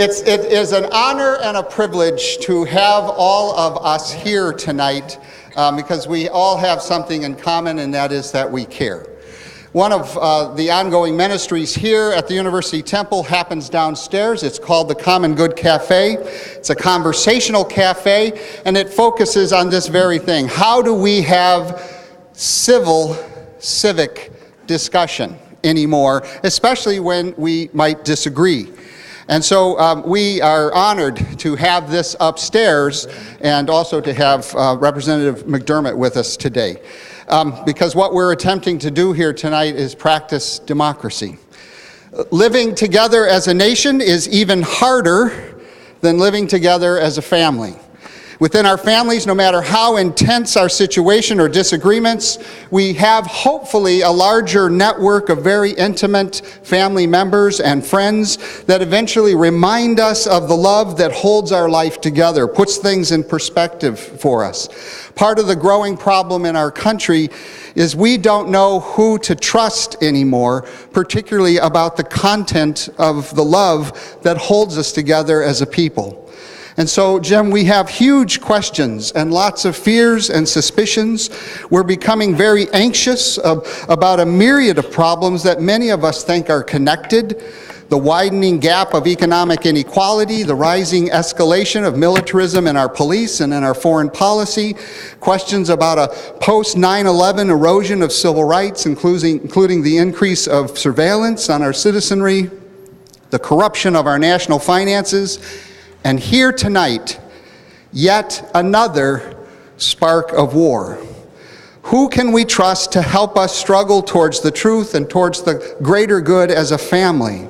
It is an honor and a privilege to have all of us here tonight because we all have something in common, and that is that we care. One of the ongoing ministries here at the University Temple happens downstairs. It's called the Common Good Cafe. It's a conversational cafe, and it focuses on this very thing. How do we have civic discussion anymore, especially when we might disagree? And so we are honored to have this upstairs and also to have Representative McDermott with us today. Because what we're attempting to do here tonight is practice democracy. Living together as a nation is even harder than living together as a family. Within our families, no matter how intense our situation or disagreements, we have hopefully a larger network of very intimate family members and friends that eventually remind us of the love that holds our life together, puts things in perspective for us. Part of the growing problem in our country is we don't know who to trust anymore, particularly about the content of the love that holds us together as a people. And so, Jim, we have huge questions and lots of fears and suspicions. We're becoming very anxious about a myriad of problems that many of us think are connected. The widening gap of economic inequality, the rising escalation of militarism in our police and in our foreign policy, questions about a post-9/11 erosion of civil rights, including the increase of surveillance on our citizenry, the corruption of our national finances, and here tonight, yet another spark of war. Who can we trust to help us struggle towards the truth and towards the greater good as a family?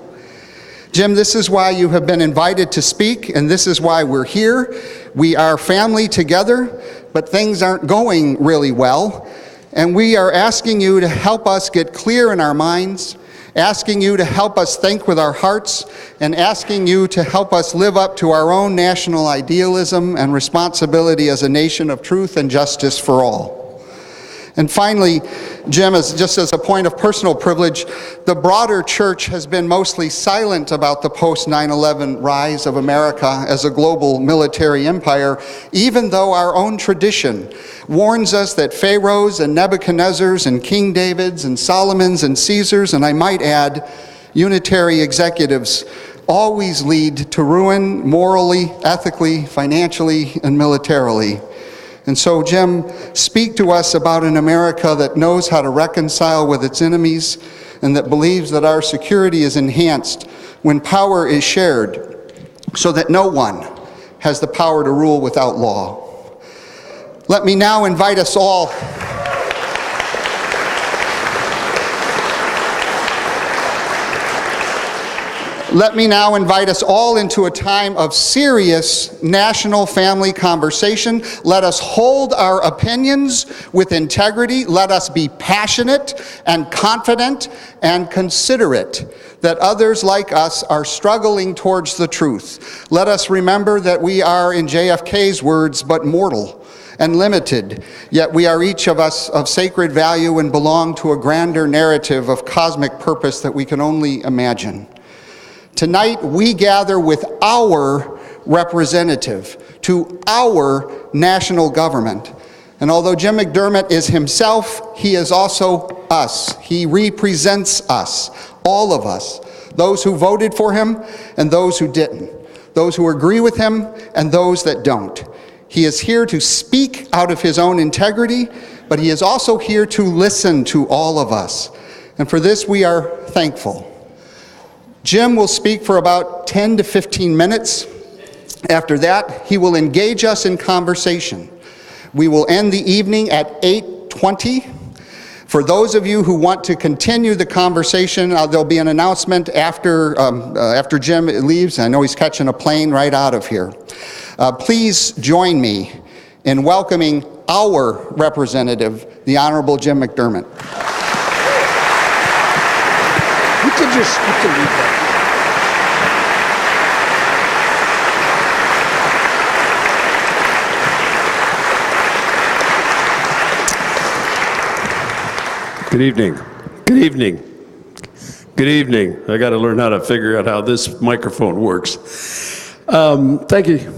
Jim, this is why you have been invited to speak, and this is why we're here. We are family together, but things aren't going really well, and we are asking you to help us get clear in our minds, asking you to help us think with our hearts, and asking you to help us live up to our own national idealism and responsibility as a nation of truth and justice for all. And finally, Jim, just as a point of personal privilege, the broader church has been mostly silent about the post-9/11 rise of America as a global military empire, even though our own tradition warns us that Pharaohs and Nebuchadnezzars and King Davids and Solomons and Caesars, and I might add, unitary executives, always lead to ruin morally, ethically, financially, and militarily. And so, Jim, speak to us about an America that knows how to reconcile with its enemies and that believes that our security is enhanced when power is shared so that no one has the power to rule without law. Let me now invite us all into a time of serious national family conversation. Let us hold our opinions with integrity. Let us be passionate and confident and considerate that others like us are struggling towards the truth. Let us remember that we are, in JFK's words, but mortal and limited, yet we are each of us of sacred value and belong to a grander narrative of cosmic purpose that we can only imagine. Tonight, we gather with our representative to our national government. And although Jim McDermott is himself, he is also us. He represents us, all of us, those who voted for him and those who didn't, those who agree with him and those that don't. He is here to speak out of his own integrity, but he is also here to listen to all of us. And for this, we are thankful. Jim will speak for about 10 to 15 minutes. After that, he will engage us in conversation. We will end the evening at 8:20. For those of you who want to continue the conversation, there'll be an announcement after Jim leaves. I know he's catching a plane right out of here. Please join me in welcoming our representative, the Honorable Jim McDermott. You can read that. Good evening. Good evening. Good evening. I got to learn how to figure out how this microphone works. Thank you,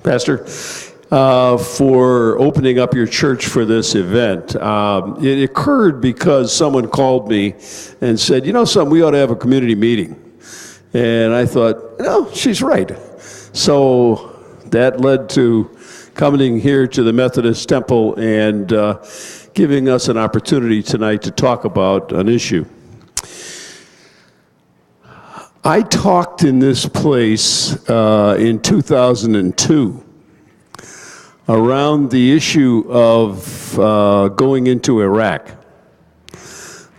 Pastor, for opening up your church for this event. It occurred because someone called me and said, you know something, we ought to have a community meeting. And I thought, no, she's right. So that led to coming here to the Methodist Temple and giving us an opportunity tonight to talk about an issue. I talked in this place in 2002 around the issue of going into Iraq.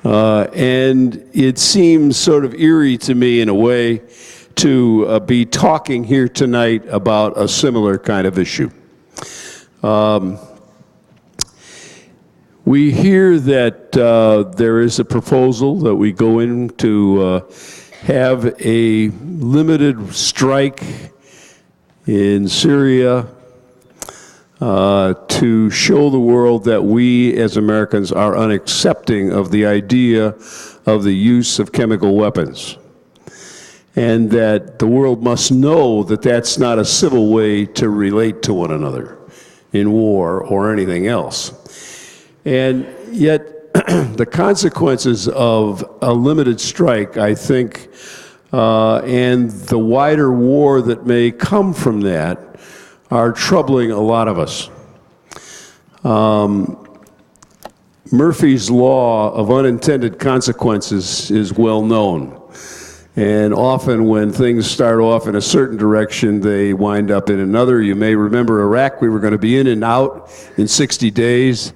And it seems sort of eerie to me in a way to be talking here tonight about a similar kind of issue. We hear that there is a proposal that we go into have a limited strike in Syria to show the world that we as Americans are unaccepting of the idea of the use of chemical weapons, and that the world must know that that's not a civil way to relate to one another in war or anything else. And yet the consequences of a limited strike, I think, and the wider war that may come from that are troubling a lot of us. Murphy's Law of unintended consequences is well known. And often when things start off in a certain direction, they wind up in another. You may remember Iraq, we were going to be in and out in 60 days.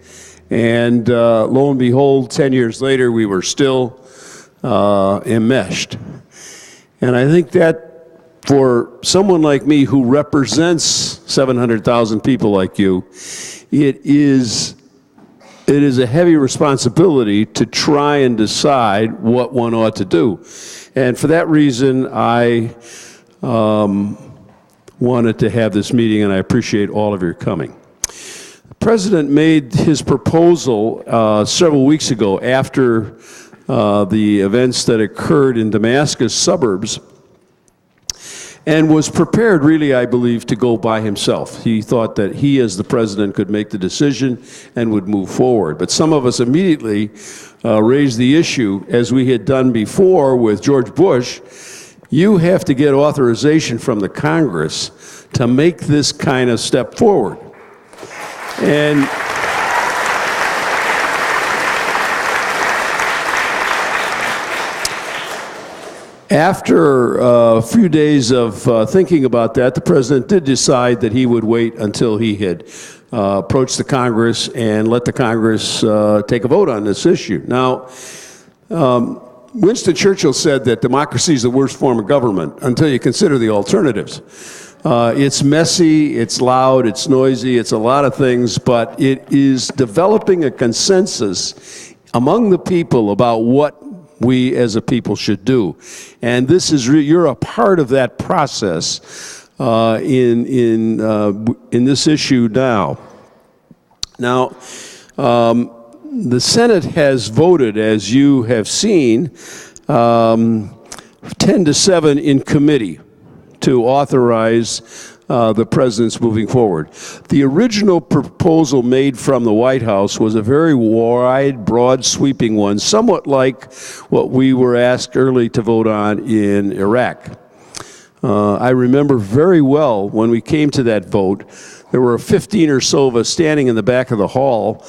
And lo and behold, 10 years later, we were still enmeshed. And I think that for someone like me who represents 700,000 people like you, it is a heavy responsibility to try and decide what one ought to do. And for that reason, I wanted to have this meeting, and I appreciate all of your coming. The President made his proposal several weeks ago after the events that occurred in Damascus suburbs, and was prepared, really, I believe, to go by himself. He thought that he, as the president, could make the decision and would move forward. But some of us immediately raised the issue, as we had done before with George Bush. You have to get authorization from the Congress to make this kind of step forward. And after a few days of thinking about that, the president did decide that he would wait until he had approached the Congress and let the Congress take a vote on this issue. Now, Winston Churchill said that democracy is the worst form of government until you consider the alternatives. It's messy, it's loud, it's noisy, it's a lot of things, but it is developing a consensus among the people about what we as a people should do. And this is you're a part of that process in this issue now. Now, the Senate has voted, as you have seen, 10-7 in committee to authorize the president's moving forward. The original proposal made from the White House was a very wide, broad, sweeping one, somewhat like what we were asked early to vote on in Iraq. I remember very well when we came to that vote, there were 15 or so of us standing in the back of the hall.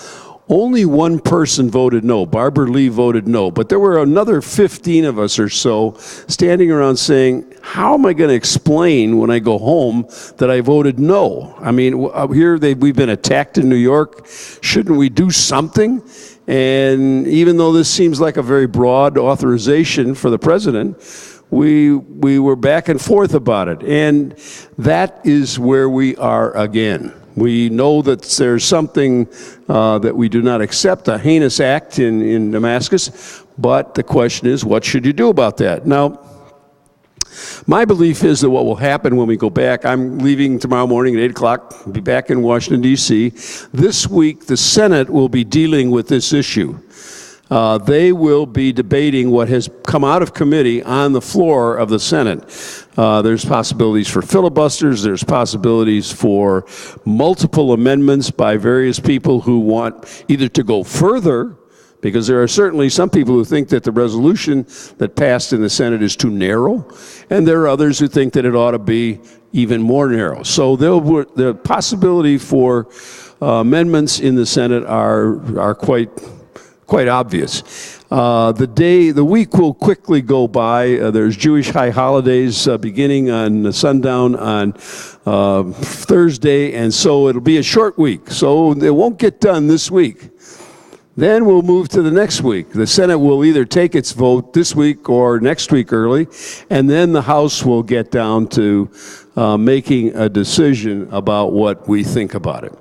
Only one person voted no. Barbara Lee voted no. But there were another 15 of us or so standing around saying, how am I going to explain when I go home that I voted no? I mean, here we've been attacked in New York. Shouldn't we do something? And even though this seems like a very broad authorization for the president, we were back and forth about it. And that is where we are again. We know that there's something that we do not accept, a heinous act in Damascus, but the question is, what should you do about that? Now, my belief is that what will happen when we go back, I'm leaving tomorrow morning at 8 o'clock, I'll be back in Washington, D.C. This week, the Senate will be dealing with this issue. they will be debating what has come out of committee on the floor of the Senate. There's possibilities for filibusters, there's possibilities for multiple amendments by various people who want either to go further, because there are certainly some people who think that the resolution that passed in the Senate is too narrow, and there are others who think that it ought to be even more narrow. So the possibility for amendments in the Senate are quite obvious. The week will quickly go by. There's Jewish high holidays beginning on sundown on Thursday, and so it'll be a short week. So it won't get done this week. Then we'll move to the next week. The Senate will either take its vote this week or next week early, and then the House will get down to making a decision about what we think about it.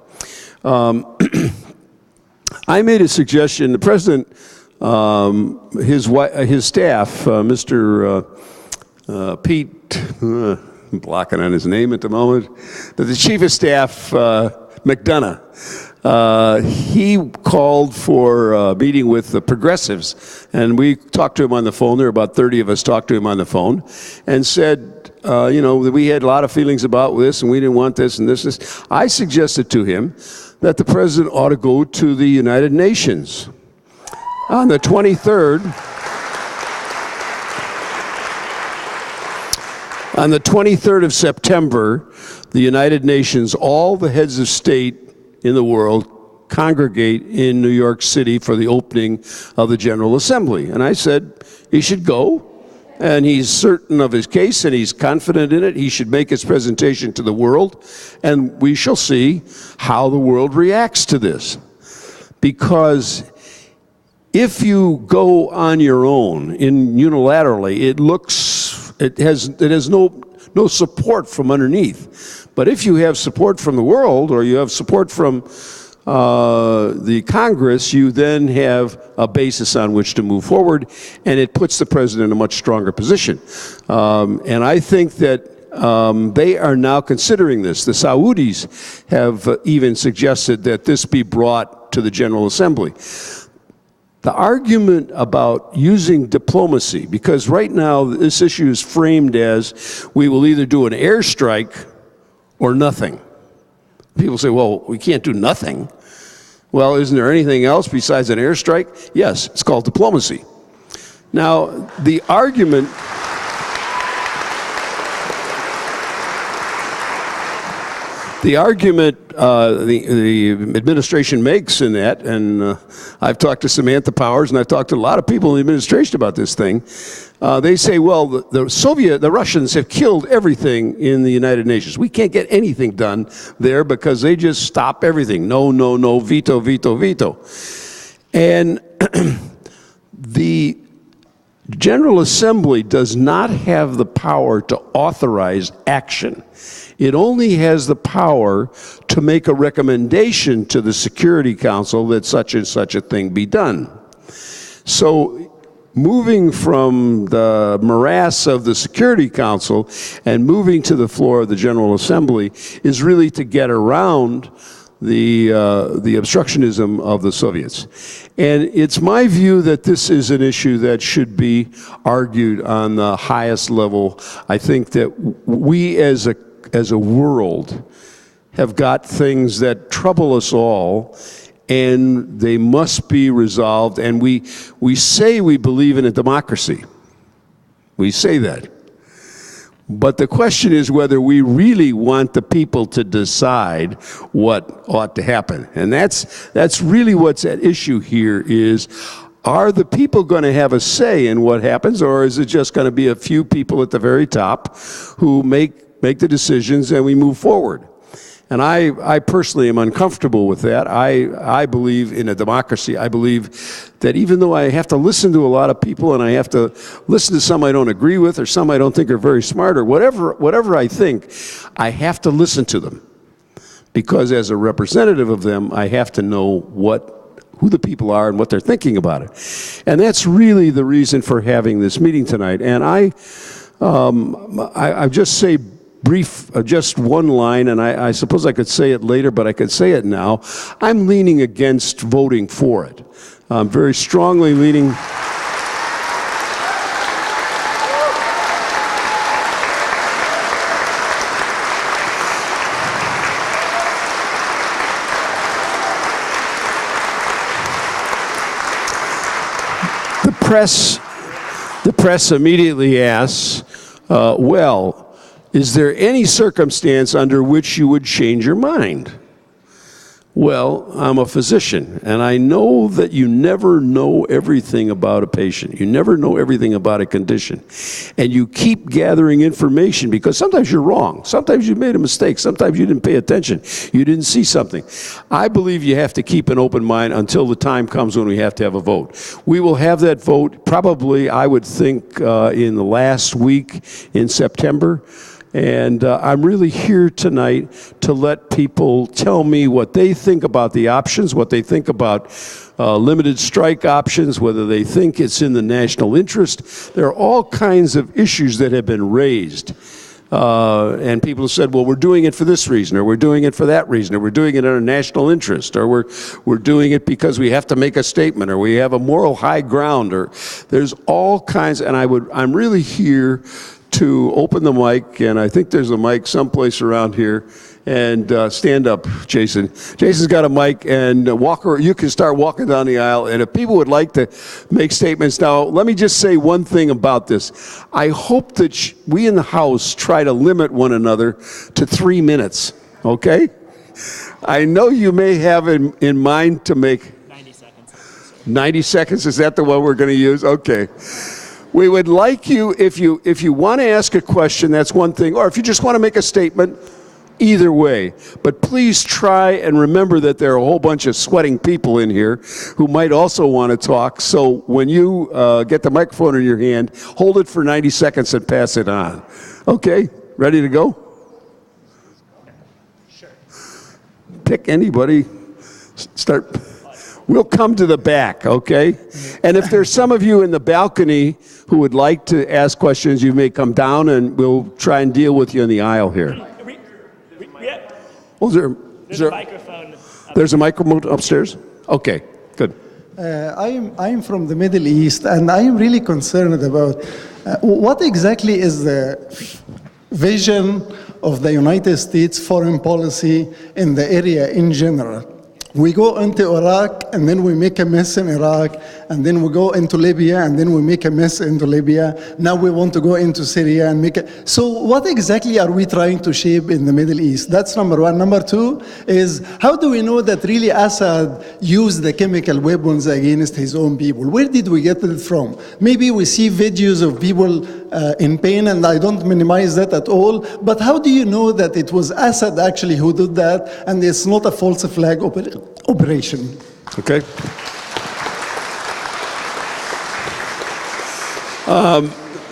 I made a suggestion. The President, his staff, Mr. Pete, I'm blocking on his name at the moment, the Chief of Staff, McDermott, he called for a meeting with the progressives, and we talked to him on the phone. There were about 30 of us talked to him on the phone, and said, that we had a lot of feelings about this, and we didn't want this and this. I suggested to him that the President ought to go to the United Nations on the 23rd. On the 23rd of September, the United Nations, all the heads of state in the world congregate in New York City for the opening of the General Assembly. And I said, he should go, and he's certain of his case, and he's confident in it. He should make his presentation to the world, and we shall see how the world reacts to this. Because if you go on your own, unilaterally, it has no support from underneath. But if you have support from the world, or you have support from the Congress, you then have a basis on which to move forward, and it puts the President in a much stronger position. And I think that they are now considering this. The Saudis have even suggested that this be brought to the General Assembly. The argument about using diplomacy, because right now this issue is framed as we will either do an airstrike or nothing. People say, well, we can't do nothing. Well, isn't there anything else besides an airstrike? Yes, it's called diplomacy. Now, the argument the administration makes in that, and I've talked to Samantha Powers, and I've talked to a lot of people in the administration about this thing. They say, well, the Russians have killed everything in the United Nations. We can't get anything done there because they just stop everything. No, no, no, veto, veto, veto. And the General Assembly does not have the power to authorize action. It only has the power to make a recommendation to the Security Council that such and such a thing be done. So moving from the morass of the Security Council and moving to the floor of the General Assembly is really to get around the obstructionism of the Soviets. And it's my view that this is an issue that should be argued on the highest level. I think that we as a world have got things that trouble us all, and they must be resolved. And we say we believe in a democracy. We say that. But the question is whether we really want the people to decide what ought to happen. And that's really what's at issue here is, are the people going to have a say in what happens, or is it just going to be a few people at the very top who make the decisions and we move forward? And I personally am uncomfortable with that. I believe in a democracy. I believe that even though I have to listen to a lot of people, and I have to listen to some I don't agree with, or some I don't think are very smart, or whatever I think, I have to listen to them. Because as a representative of them, I have to know who the people are and what they're thinking about it. And that's really the reason for having this meeting tonight. And I just say just one line, and I suppose I could say it later, but I could say it now. I'm leaning against voting for it. I'm very strongly leaning. The press immediately asks, well, is there any circumstance under which you would change your mind? Well, I'm a physician, and I know that you never know everything about a patient. You never know everything about a condition. And you keep gathering information because sometimes you're wrong. Sometimes you made a mistake. Sometimes you didn't pay attention. You didn't see something. I believe you have to keep an open mind until the time comes when we have to have a vote. We will have that vote probably, I would think, in the last week in September. And I'm really here tonight to let people tell me what they think about the options, what they think about limited strike options, whether they think it's in the national interest. There are all kinds of issues that have been raised. And people have said, well, we're doing it for this reason, or we're doing it for that reason, or we're doing it in our national interest, or we're doing it because we have to make a statement, or we have a moral high ground, or there's all kinds, and I'm really here to open the mic, and I think there's a mic someplace around here, and stand up, Jason. Jason's got a mic, and you can start walking down the aisle, and if people would like to make statements now, let me just say one thing about this. I hope that we in the House try to limit one another to 3 minutes, okay? I know you may have in mind to make 90 seconds. 90 seconds, is that the one we're going to use? Okay. We would like you, if you want to ask a question, that's one thing, or if you just want to make a statement, either way. But please try and remember that there are a whole bunch of sweating people in here who might also want to talk. So when you get the microphone in your hand, hold it for 90 seconds and pass it on. Okay, ready to go? Sure. Pick anybody. Start. We'll come to the back, okay? And if there's some of you in the balcony who would like to ask questions, you may come down and we'll try and deal with you in the aisle here. Oh, There's a microphone. There's a microphone upstairs? Okay, good. I'm from the Middle East, and I'm really concerned about what exactly is the vision of the United States foreign policy in the area in general. We go into Iraq, and then we make a mess in Iraq, and then we go into Libya, and then we make a mess into Libya. Now we want to go into Syria and make it. So what exactly are we trying to shape in the Middle East? That's number one. Number two is, how do we know that really Assad used the chemical weapons against his own people? Where did we get it from? Maybe we see videos of people in pain, and I don't minimize that at all, but how do you know that it was Assad actually who did that, and it's not a false flag operation? Okay.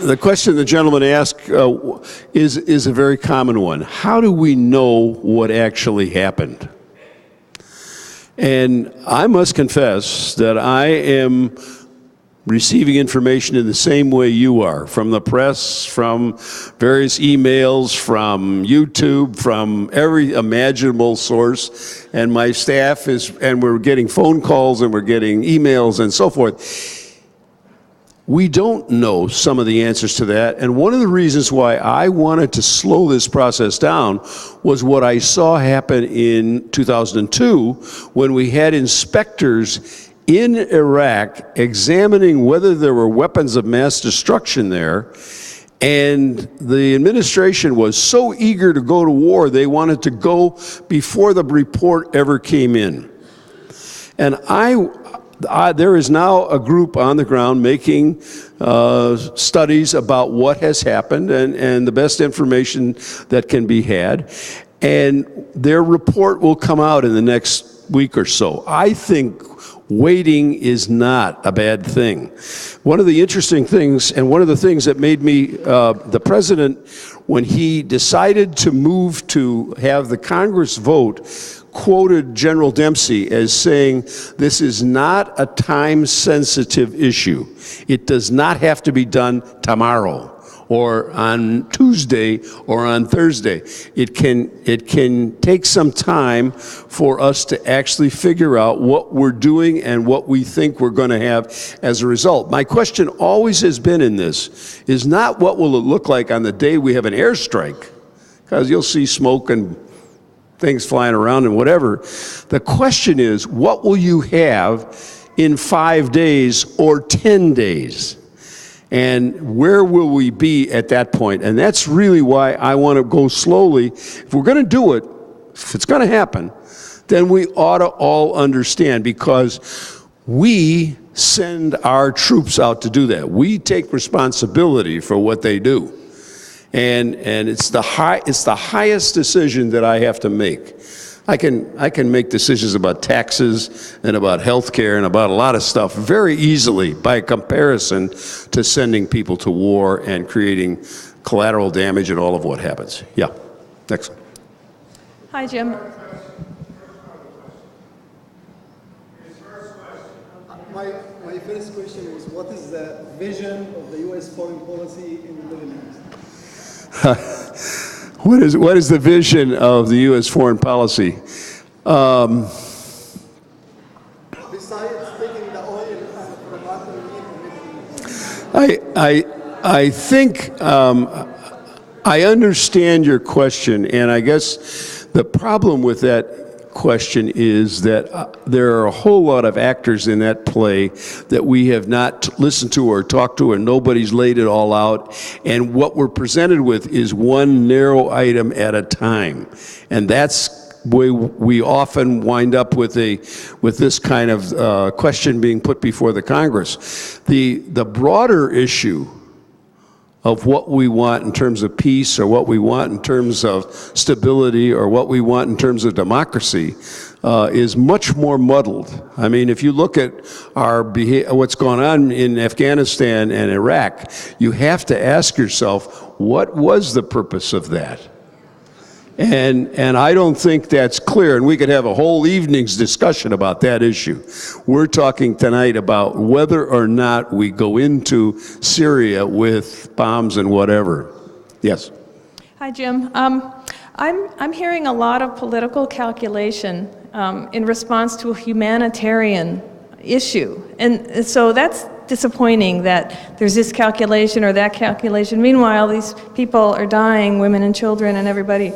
The question the gentleman asked is a very common one. How do we know what actually happened? And I must confess that I am receiving information in the same way you are, from the press, from various emails, from YouTube, from every imaginable source, and my staff and we're getting phone calls and we're getting emails and so forth. We don't know some of the answers to that, and one of the reasons why I wanted to slow this process down was what I saw happen in 2002 when we had inspectors in Iraq examining whether there were weapons of mass destruction there, and the administration was so eager to go to war, they wanted to go before the report ever came in. And there is now a group on the ground making studies about what has happened and the best information that can be had, and their report will come out in the next week or so. I think waiting is not a bad thing. One of the interesting things, and one of the things that made me the president, when he decided to move to have the Congress vote, quoted General Dempsey as saying, this is not a time-sensitive issue. It does not have to be done tomorrow or on Tuesday or on Thursday. It can take some time for us to actually figure out what we're doing and what we think we're going to have as a result. My question always has been in this is not what will it look like on the day we have an airstrike, because you'll see smoke and things flying around and whatever. The question is, what will you have in 5 days or 10 days? And where will we be at that point? And that's really why I want to go slowly. If we're going to do it, if it's going to happen, then we ought to all understand, because we send our troops out to do that. We take responsibility for what they do. And it's the highest decision that I have to make. I can make decisions about taxes and about health care and about a lot of stuff very easily by comparison to sending people to war and creating collateral damage and all of what happens. Yeah, next. Hi, Jim. My first question is, what is the vision of the U.S. foreign policy in the Middle East? What is the vision of the U.S. foreign policy? Besides taking the oil from after the Middle East. I think I understand your question, and I guess the problem with that question is that there are a whole lot of actors in that play that we have not listened to or talked to, and nobody's laid it all out. And what we're presented with is one narrow item at a time, and that's where we often wind up with this kind of question being put before the Congress. The broader issue of what we want in terms of peace, or what we want in terms of stability, or what we want in terms of democracy is much more muddled. I mean, if you look at what's going on in Afghanistan and Iraq, you have to ask yourself, what was the purpose of that? And I don't think that's clear, and we could have a whole evening's discussion about that issue. We're talking tonight about whether or not we go into Syria with bombs and whatever. Yes. Hi, Jim. I'm hearing a lot of political calculation in response to a humanitarian issue, and so that's disappointing that there's this calculation or that calculation. Meanwhile, these people are dying, women and children and everybody.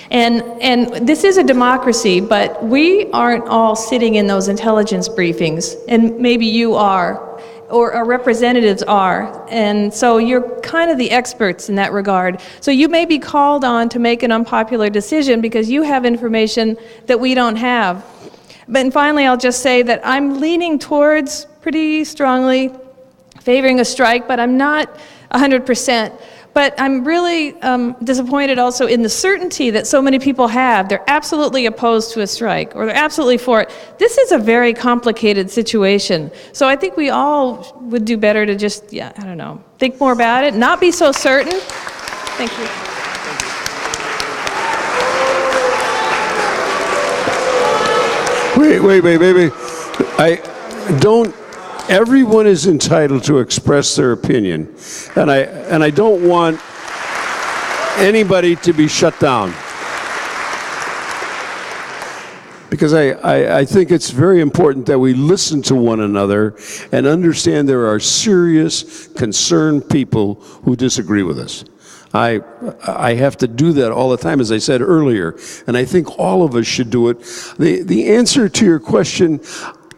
And this is a democracy, but we aren't all sitting in those intelligence briefings, and maybe you are, or our representatives are, and so you're kind of the experts in that regard. So you may be called on to make an unpopular decision because you have information that we don't have. But finally, I'll just say that I'm leaning towards pretty strongly favoring a strike, but I'm not 100%. But I'm really disappointed also in the certainty that so many people have. They're absolutely opposed to a strike, or they're absolutely for it. This is a very complicated situation. So I think we all would do better to just, I don't know, think more about it, not be so certain. Thank you. Wait. Everyone is entitled to express their opinion, and I don't want anybody to be shut down, because I think it's very important that we listen to one another and understand there are serious, concerned people who disagree with us. I have to do that all the time, as I said earlier, and I think all of us should do it. The answer to your question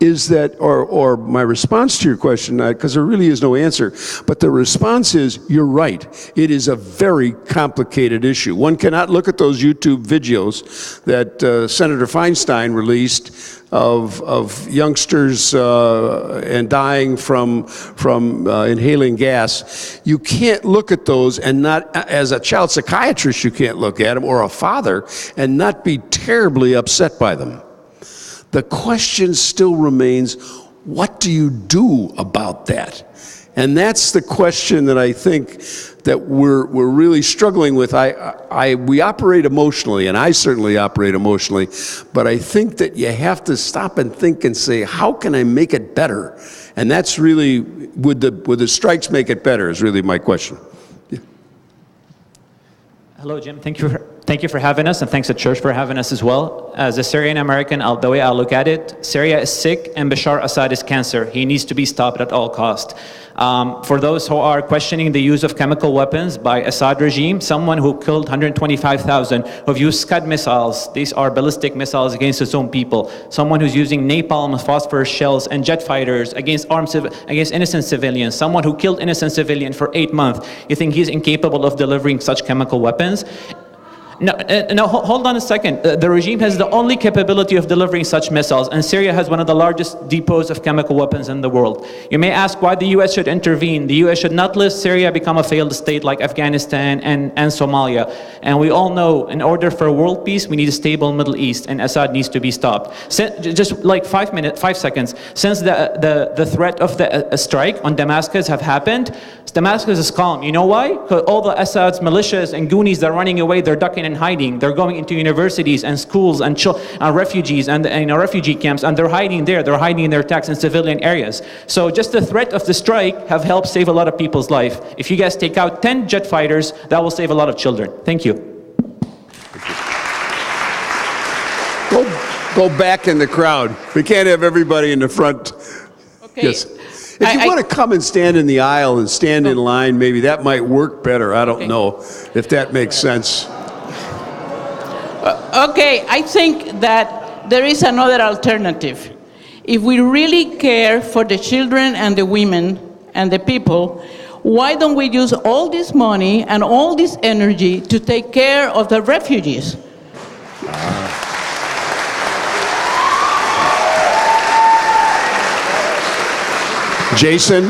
is that, or my response to your question, because there really is no answer, but the response is, you're right. It is a very complicated issue. One cannot look at those YouTube videos that Senator Feinstein released of youngsters and dying from inhaling gas. You can't look at those and not, as a child psychiatrist, you can't look at them, or a father, and not be terribly upset by them. The question still remains, what do you do about that? And that's the question that I think that we're really struggling with. We operate emotionally, and I certainly operate emotionally, but I think that you have to stop and think and say, how can I make it better? And that's really, would the strikes make it better, is really my question. Yeah. Hello, Jim. Thank you for having us, and thanks to church for having us as well. As a Syrian American, the way I look at it, Syria is sick and Bashar Assad is cancer. He needs to be stopped at all costs. For those who are questioning the use of chemical weapons by Assad regime, someone who killed 125,000, who've used Scud missiles, these are ballistic missiles against its own people, someone who's using napalm, phosphorus shells, and jet fighters against innocent civilians, someone who killed innocent civilians for 8 months, you think he's incapable of delivering such chemical weapons? No, hold on a second. The regime has the only capability of delivering such missiles, and Syria has one of the largest depots of chemical weapons in the world. You may ask why the U.S. should intervene. The U.S. should not let Syria become a failed state like Afghanistan and Somalia. And we all know, in order for world peace, we need a stable Middle East, and Assad needs to be stopped. Just like 5 seconds, since the threat of the strike on Damascus have happened, Damascus is calm. You know why? Because all the Assad's militias and Goonies, they're running away, they're ducking and hiding. They're going into universities and schools and refugees and refugee camps, and they're hiding there. They're hiding in their attacks in civilian areas. So just the threat of the strike have helped save a lot of people's life. If you guys take out 10 jet fighters, that will save a lot of children. Thank you. Go back in the crowd. We can't have everybody in the front. Okay. Yes. If you want to come and stand in the aisle and stand in line, maybe that might work better. I don't know if that makes sense. Okay, I think that there is another alternative. If we really care for the children and the women and the people, why don't we use all this money and all this energy to take care of the refugees? Jason,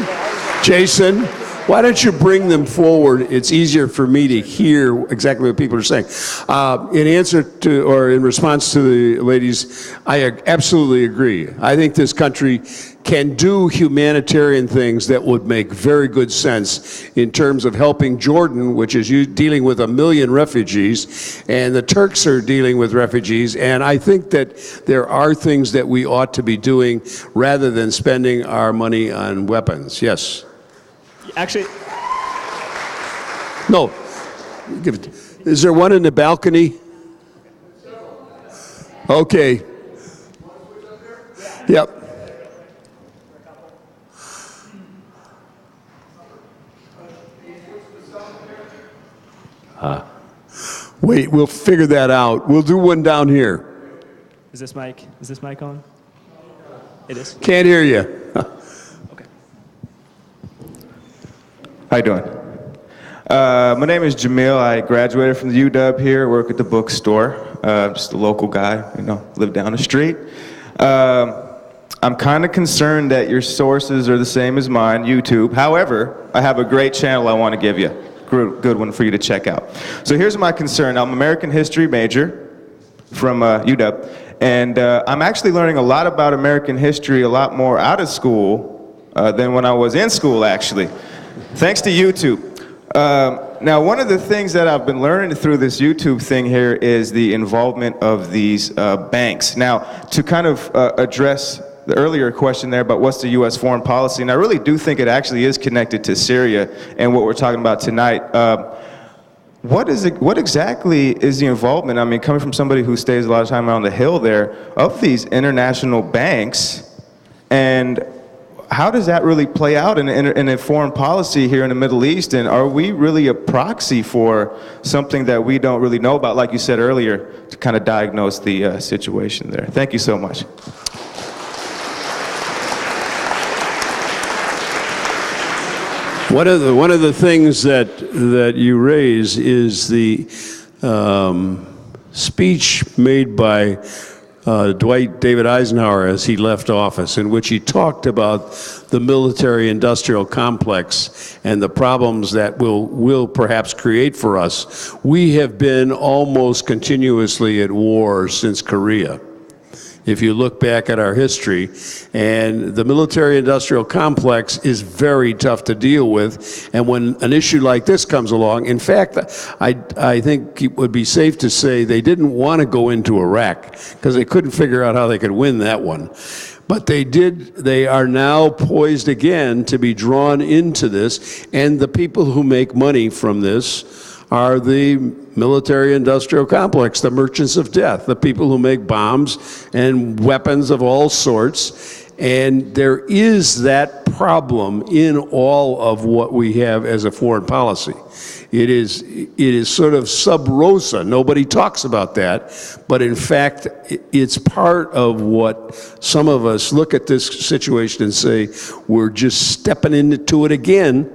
why don't you bring them forward? It's easier for me to hear exactly what people are saying. In answer to, or in response to the ladies, I absolutely agree. I think this country can do humanitarian things that would make very good sense in terms of helping Jordan, which is dealing with 1 million refugees, and the Turks are dealing with refugees. And I think that there are things that we ought to be doing rather than spending our money on weapons. Yes. Actually, no. Is there one in the balcony? Okay. Yep. Wait, we'll figure that out. We'll do one down here. is this mic on? It is. Can't hear you. Okay. How you doing? My name is Jamil. I graduated from the UW here, work at the bookstore. Just a local guy, live down the street. I'm kind of concerned that your sources are the same as mine, YouTube. However, I have a great channel I want to give you. Good one for you to check out. So here's my concern. I'm an American history major from UW, and I'm actually learning a lot about American history a lot more out of school than when I was in school, actually. Thanks to YouTube. Now, one of the things that I've been learning through this YouTube thing here is the involvement of these banks. Now, to kind of address the earlier question there about what's the U.S. foreign policy, and I really do think it actually is connected to Syria and what we're talking about tonight. What exactly is the involvement, I mean, coming from somebody who stays a lot of time on the Hill there, of these international banks, and how does that really play out in a foreign policy here in the Middle East? And are we really a proxy for something that we don't really know about, like you said earlier, to kind of diagnose the situation there? Thank you so much. One of the things that you raise is the speech made by Dwight David Eisenhower as he left office, in which he talked about the military-industrial complex and the problems that will perhaps create for us. We have been almost continuously at war since Korea, if you look back at our history, and the military-industrial complex is very tough to deal with. And when an issue like this comes along, in fact, I think it would be safe to say they didn't want to go into Iraq because they couldn't figure out how they could win that one. But they did. They are now poised again to be drawn into this, and the people who make money from this are the military-industrial complex, the merchants of death, the people who make bombs and weapons of all sorts. And there is that problem in all of what we have as a foreign policy. It is sort of sub rosa. Nobody talks about that. But in fact, it's part of what some of us look at this situation and say, we're just stepping into it again,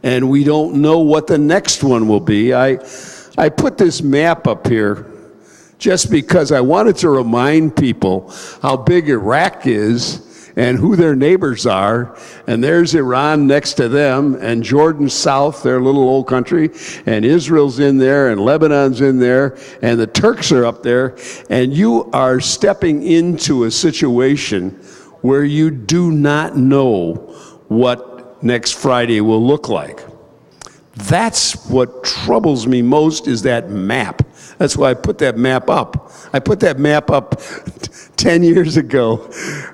and we don't know what the next one will be. I put this map up here just because I wanted to remind people how big Iraq is and who their neighbors are. And there's Iran next to them, and Jordan south, their little old country, and Israel's in there, and Lebanon's in there, and the Turks are up there. And you are stepping into a situation where you do not know what next Friday will look like. That's what troubles me most, is that map. That's why I put that map up. I put that map up 10 years ago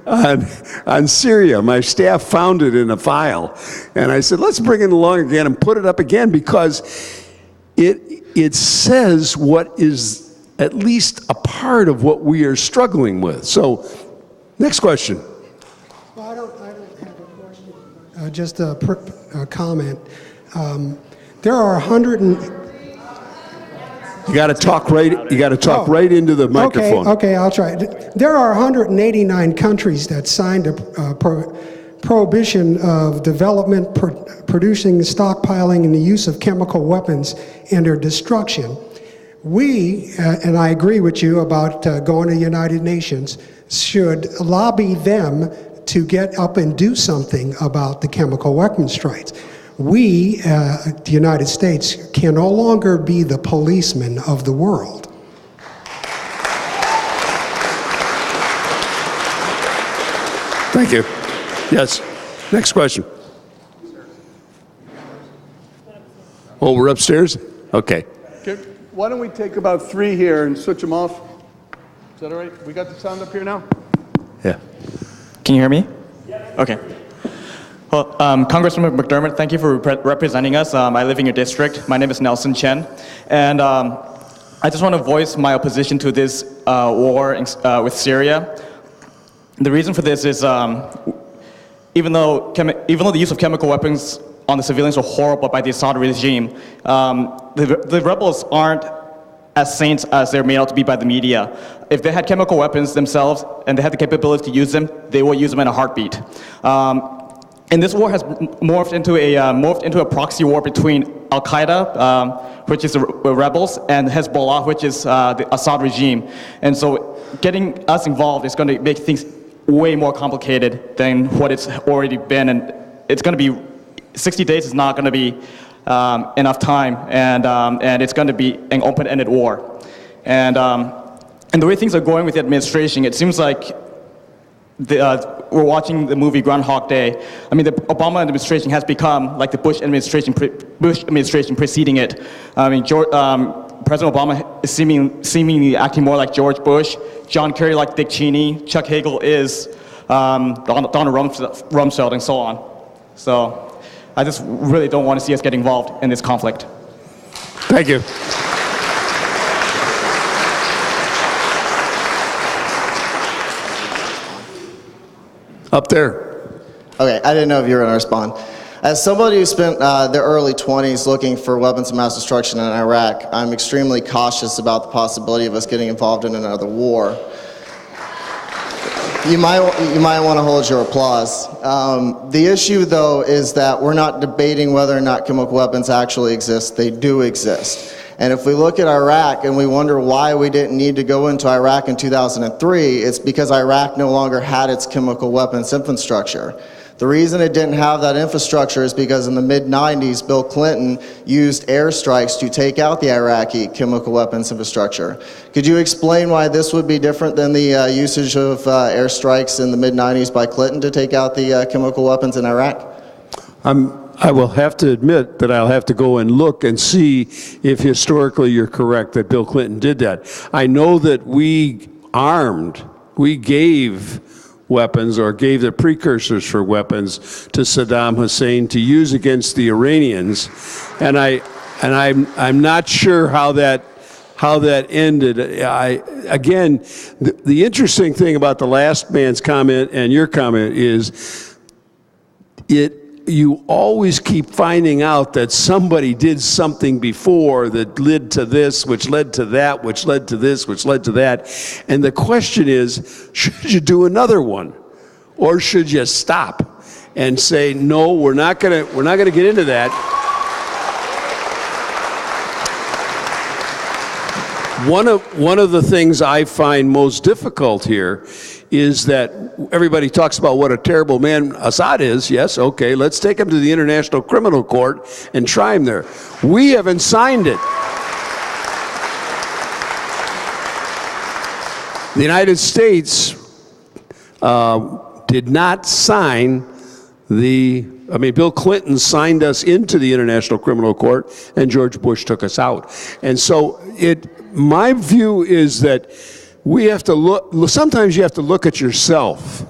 on Syria. My staff found it in a file. And I said, let's bring it along again and put it up again, because it says what is at least a part of what we are struggling with. So, next question. Well, I don't have a question, just a comment. There are 100 You got to talk right. You got to talk right into the microphone. Okay, I'll try. There are 189 countries that signed a prohibition of development, producing, stockpiling, and the use of chemical weapons and their destruction. We, and I agree with you about going to the United Nations, should lobby them to get up and do something about the chemical weapons strikes. We, the United States, can no longer be the policemen of the world. Thank you. Yes. Next question. Oh, we're upstairs? Okay. Why don't we take about 3 here and switch them off? Is that all right? We got the sound up here now? Yeah. Can you hear me? Okay. Well, Congressman McDermott, thank you for representing us. I live in your district. My name is Nelson Chen. And I just want to voice my opposition to this war with Syria. The reason for this is even though the use of chemical weapons on the civilians were horrible by the Assad regime, the rebels aren't as saints as they're made out to be by the media. If they had chemical weapons themselves and they had the capability to use them, they will use them in a heartbeat. And this war has morphed into a proxy war between Al-Qaeda, which is the rebels, and Hezbollah, which is the Assad regime. And so getting us involved is going to make things way more complicated than what it's already been. And it's going to be, 60 days is not going to be enough time, and it's going to be an open-ended war. And the way things are going with the administration, it seems like we're watching the movie Groundhog Day. I mean, the Obama administration has become like the Bush administration preceding it. I mean, President Obama is seemingly acting more like George Bush, John Kerry like Dick Cheney, Chuck Hagel is Donald Rumsfeld, and so on. So I just really don't want to see us get involved in this conflict. Thank you. Up there. Okay, I didn't know if you were going to respond. As somebody who spent their early 20s looking for weapons of mass destruction in Iraq, I'm extremely cautious about the possibility of us getting involved in another war. You might want to hold your applause. The issue, though, is that we're not debating whether or not chemical weapons actually exist. They do exist. And if we look at Iraq and we wonder why we didn't need to go into Iraq in 2003, it's because Iraq no longer had its chemical weapons infrastructure. The reason it didn't have that infrastructure is because in the mid-90s, Bill Clinton used airstrikes to take out the Iraqi chemical weapons infrastructure. Could you explain why this would be different than the usage of airstrikes in the mid-90s by Clinton to take out the chemical weapons in Iraq? I will have to admit that I'll have to go and look and see if historically you're correct that Bill Clinton did that. I know that we gave weapons or gave the precursors for weapons to Saddam Hussein to use against the Iranians. And and I'm not sure how that ended. Again, the interesting thing about the last man's comment and your comment is you always keep finding out that somebody did something before that led to this, which led to that, which led to this, which led to that. And the question is, should you do another one? Or should you stop and say, no, we're not gonna get into that. One of the things I find most difficult here is that everybody talks about what a terrible man Assad is. Yes, okay, let's take him to the International Criminal Court and try him there. We haven't signed it. The United States did not sign Bill Clinton signed us into the International Criminal Court, and George Bush took us out. And so my view is that we have to look, sometimes you have to look at yourself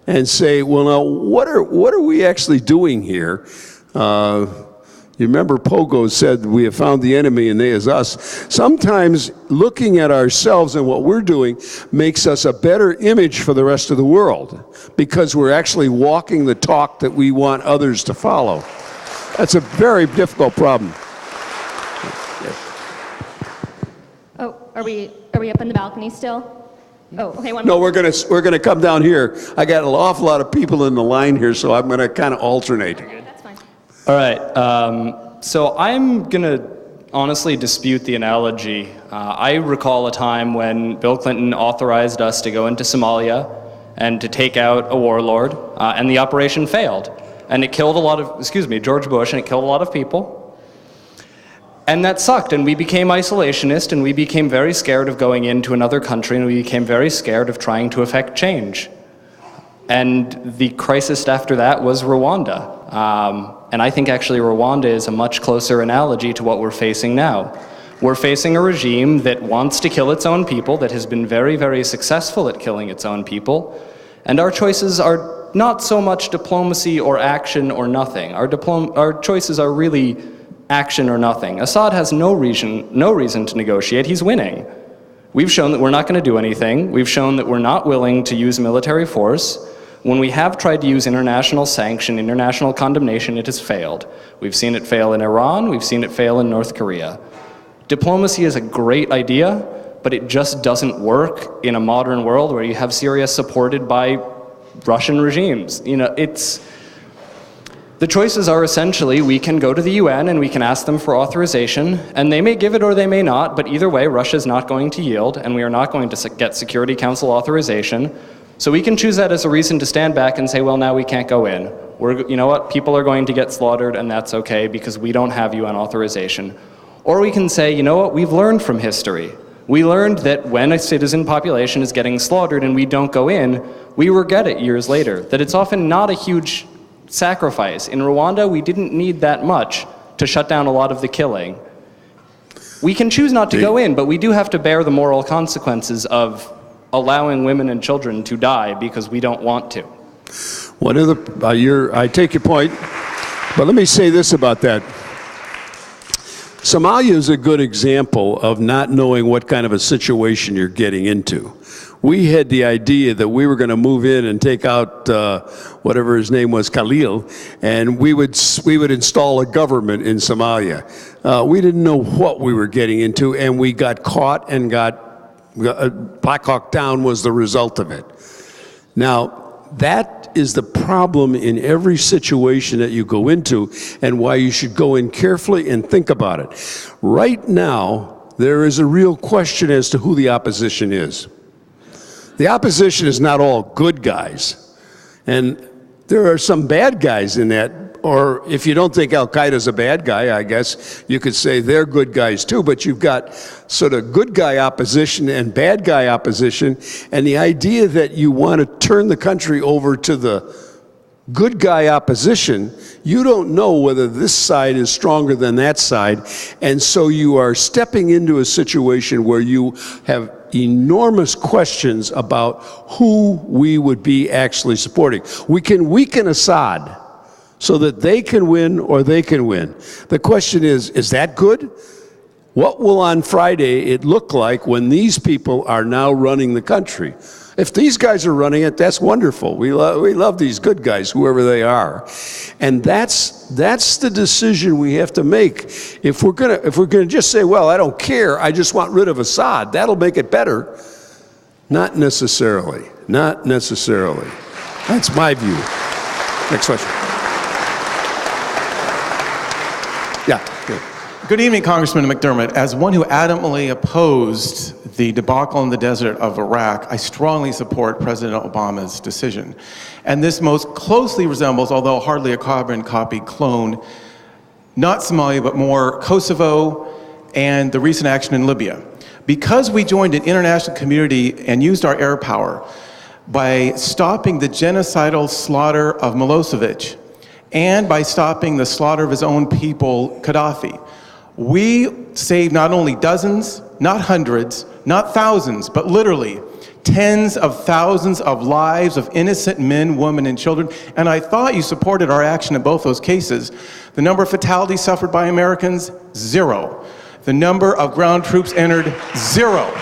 and say, well, now, what are we actually doing here? You remember Pogo said, we have found the enemy and they is us. Sometimes looking at ourselves and what we're doing makes us a better image for the rest of the world, because we're actually walking the talk that we want others to follow. That's a very difficult problem. Oh, are we up in the balcony still? Oh, okay. No, we're gonna come down here. I got an awful lot of people in the line here, so I'm gonna kind of alternate. That's fine. All right, so I'm going to honestly dispute the analogy. I recall a time when Bill Clinton authorized us to go into Somalia and to take out a warlord, and the operation failed. And it killed George Bush, and it killed a lot of people. And that sucked, and we became isolationist, and we became very scared of going into another country, and we became very scared of trying to effect change. And the crisis after that was Rwanda. And I think actually Rwanda is a much closer analogy to what we're facing now. We're facing a regime that wants to kill its own people, that has been very, very successful at killing its own people. And our choices are not so much diplomacy or action or nothing. Our choices are really action or nothing. Assad has no reason to negotiate. He's winning. We've shown that we're not going to do anything. We've shown that we're not willing to use military force. When we have tried to use international sanction, international condemnation, it has failed. We've seen it fail in Iran, we've seen it fail in North Korea. Diplomacy is a great idea, but it just doesn't work in a modern world where you have Syria supported by Russian regimes. The choices are essentially, we can go to the UN and we can ask them for authorization, and they may give it or they may not, but either way, Russia's not going to yield, and we are not going to get Security Council authorization. So we can choose that as a reason to stand back and say, well, now we can't go in. You know what, people are going to get slaughtered, and that's okay because we don't have UN authorization. Or we can say, you know what, we've learned from history. We learned that when a citizen population is getting slaughtered and we don't go in, we regret it years later, that it's often not a huge sacrifice. In Rwanda, we didn't need that much to shut down a lot of the killing. We can choose not to go in, but we do have to bear the moral consequences of allowing women and children to die because we don't want to. I take your point, but let me say this about that. Somalia is a good example of not knowing what kind of a situation you're getting into. We had the idea that we were going to move in and take out whatever his name was, Khalil, and we would install a government in Somalia. We didn't know what we were getting into, and we got caught and Black Hawk Down was the result of it. Now, that is the problem in every situation that you go into, and why you should go in carefully and think about it. Right now, there is a real question as to who the opposition is. The opposition is not all good guys, and there are some bad guys in that. Or if you don't think Al-Qaeda's a bad guy, I guess you could say they're good guys too, but you've got sort of good guy opposition and bad guy opposition, and the idea that you want to turn the country over to the good guy opposition, you don't know whether this side is stronger than that side, and so you are stepping into a situation where you have enormous questions about who we would be actually supporting. We can weaken Assad, so that they can win or they can win. The question is that good? What will on Friday it look like when these people are now running the country? If these guys are running it, that's wonderful. We love these good guys, whoever they are. And that's the decision we have to make. If we're gonna just say, well, I don't care, I just want rid of Assad, that'll make it better. Not necessarily. Not necessarily. That's my view. Next question. Yeah. Good. Good evening, Congressman McDermott. As one who adamantly opposed the debacle in the desert of Iraq, I strongly support President Obama's decision. And this most closely resembles, although hardly a carbon copy clone, not Somalia, but more Kosovo and the recent action in Libya. Because we joined an international community and used our air power by stopping the genocidal slaughter of Milosevic and by stopping the slaughter of his own people, Gaddafi, we saved not only dozens, not hundreds, not thousands, but literally tens of thousands of lives of innocent men, women, and children. And I thought you supported our action in both those cases. The number of fatalities suffered by Americans, 0. The number of ground troops entered, 0.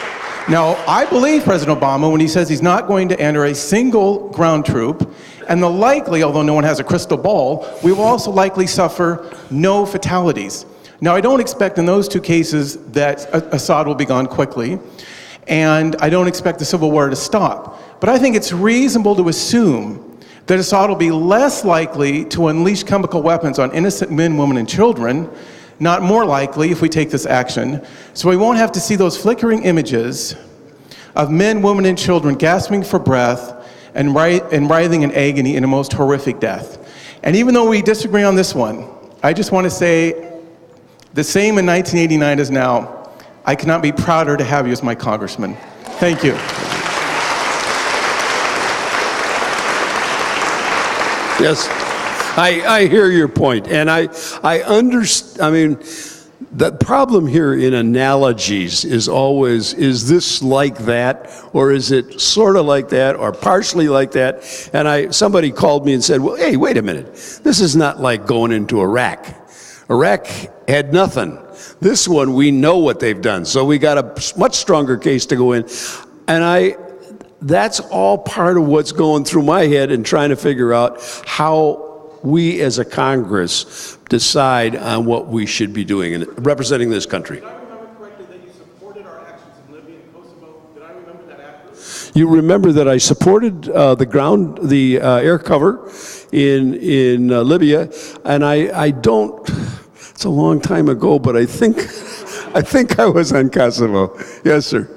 Now, I believe President Obama when he says he's not going to enter a single ground troop, and the likely, although no one has a crystal ball, we will also likely suffer no fatalities. Now, I don't expect in those two cases that Assad will be gone quickly, and I don't expect the civil war to stop. But I think it's reasonable to assume that Assad will be less likely to unleash chemical weapons on innocent men, women, and children, not more likely if we take this action. So we won't have to see those flickering images of men, women, and children gasping for breath and writhing in agony in a most horrific death. And even though we disagree on this one, I just want to say the same in 1989 as now. I cannot be prouder to have you as my congressman. Thank you. Yes, I hear your point, and I understand. I mean, the problem here in analogies is always, is this like that, or is it sort of like that, or partially like that? And somebody called me and said, well, hey, wait a minute. This is not like going into Iraq. Iraq had nothing. This one, we know what they've done, so we got a much stronger case to go in. And that's all part of what's going through my head and trying to figure out how we as a Congress decide on what we should be doing in representing this country. Did I remember correctly that you supported our actions in Libya and Kosovo? Did I remember that accurately? You remember that I supported the air cover in Libya, and I don't. It's a long time ago, but I think I was on Kosovo. Yes, sir.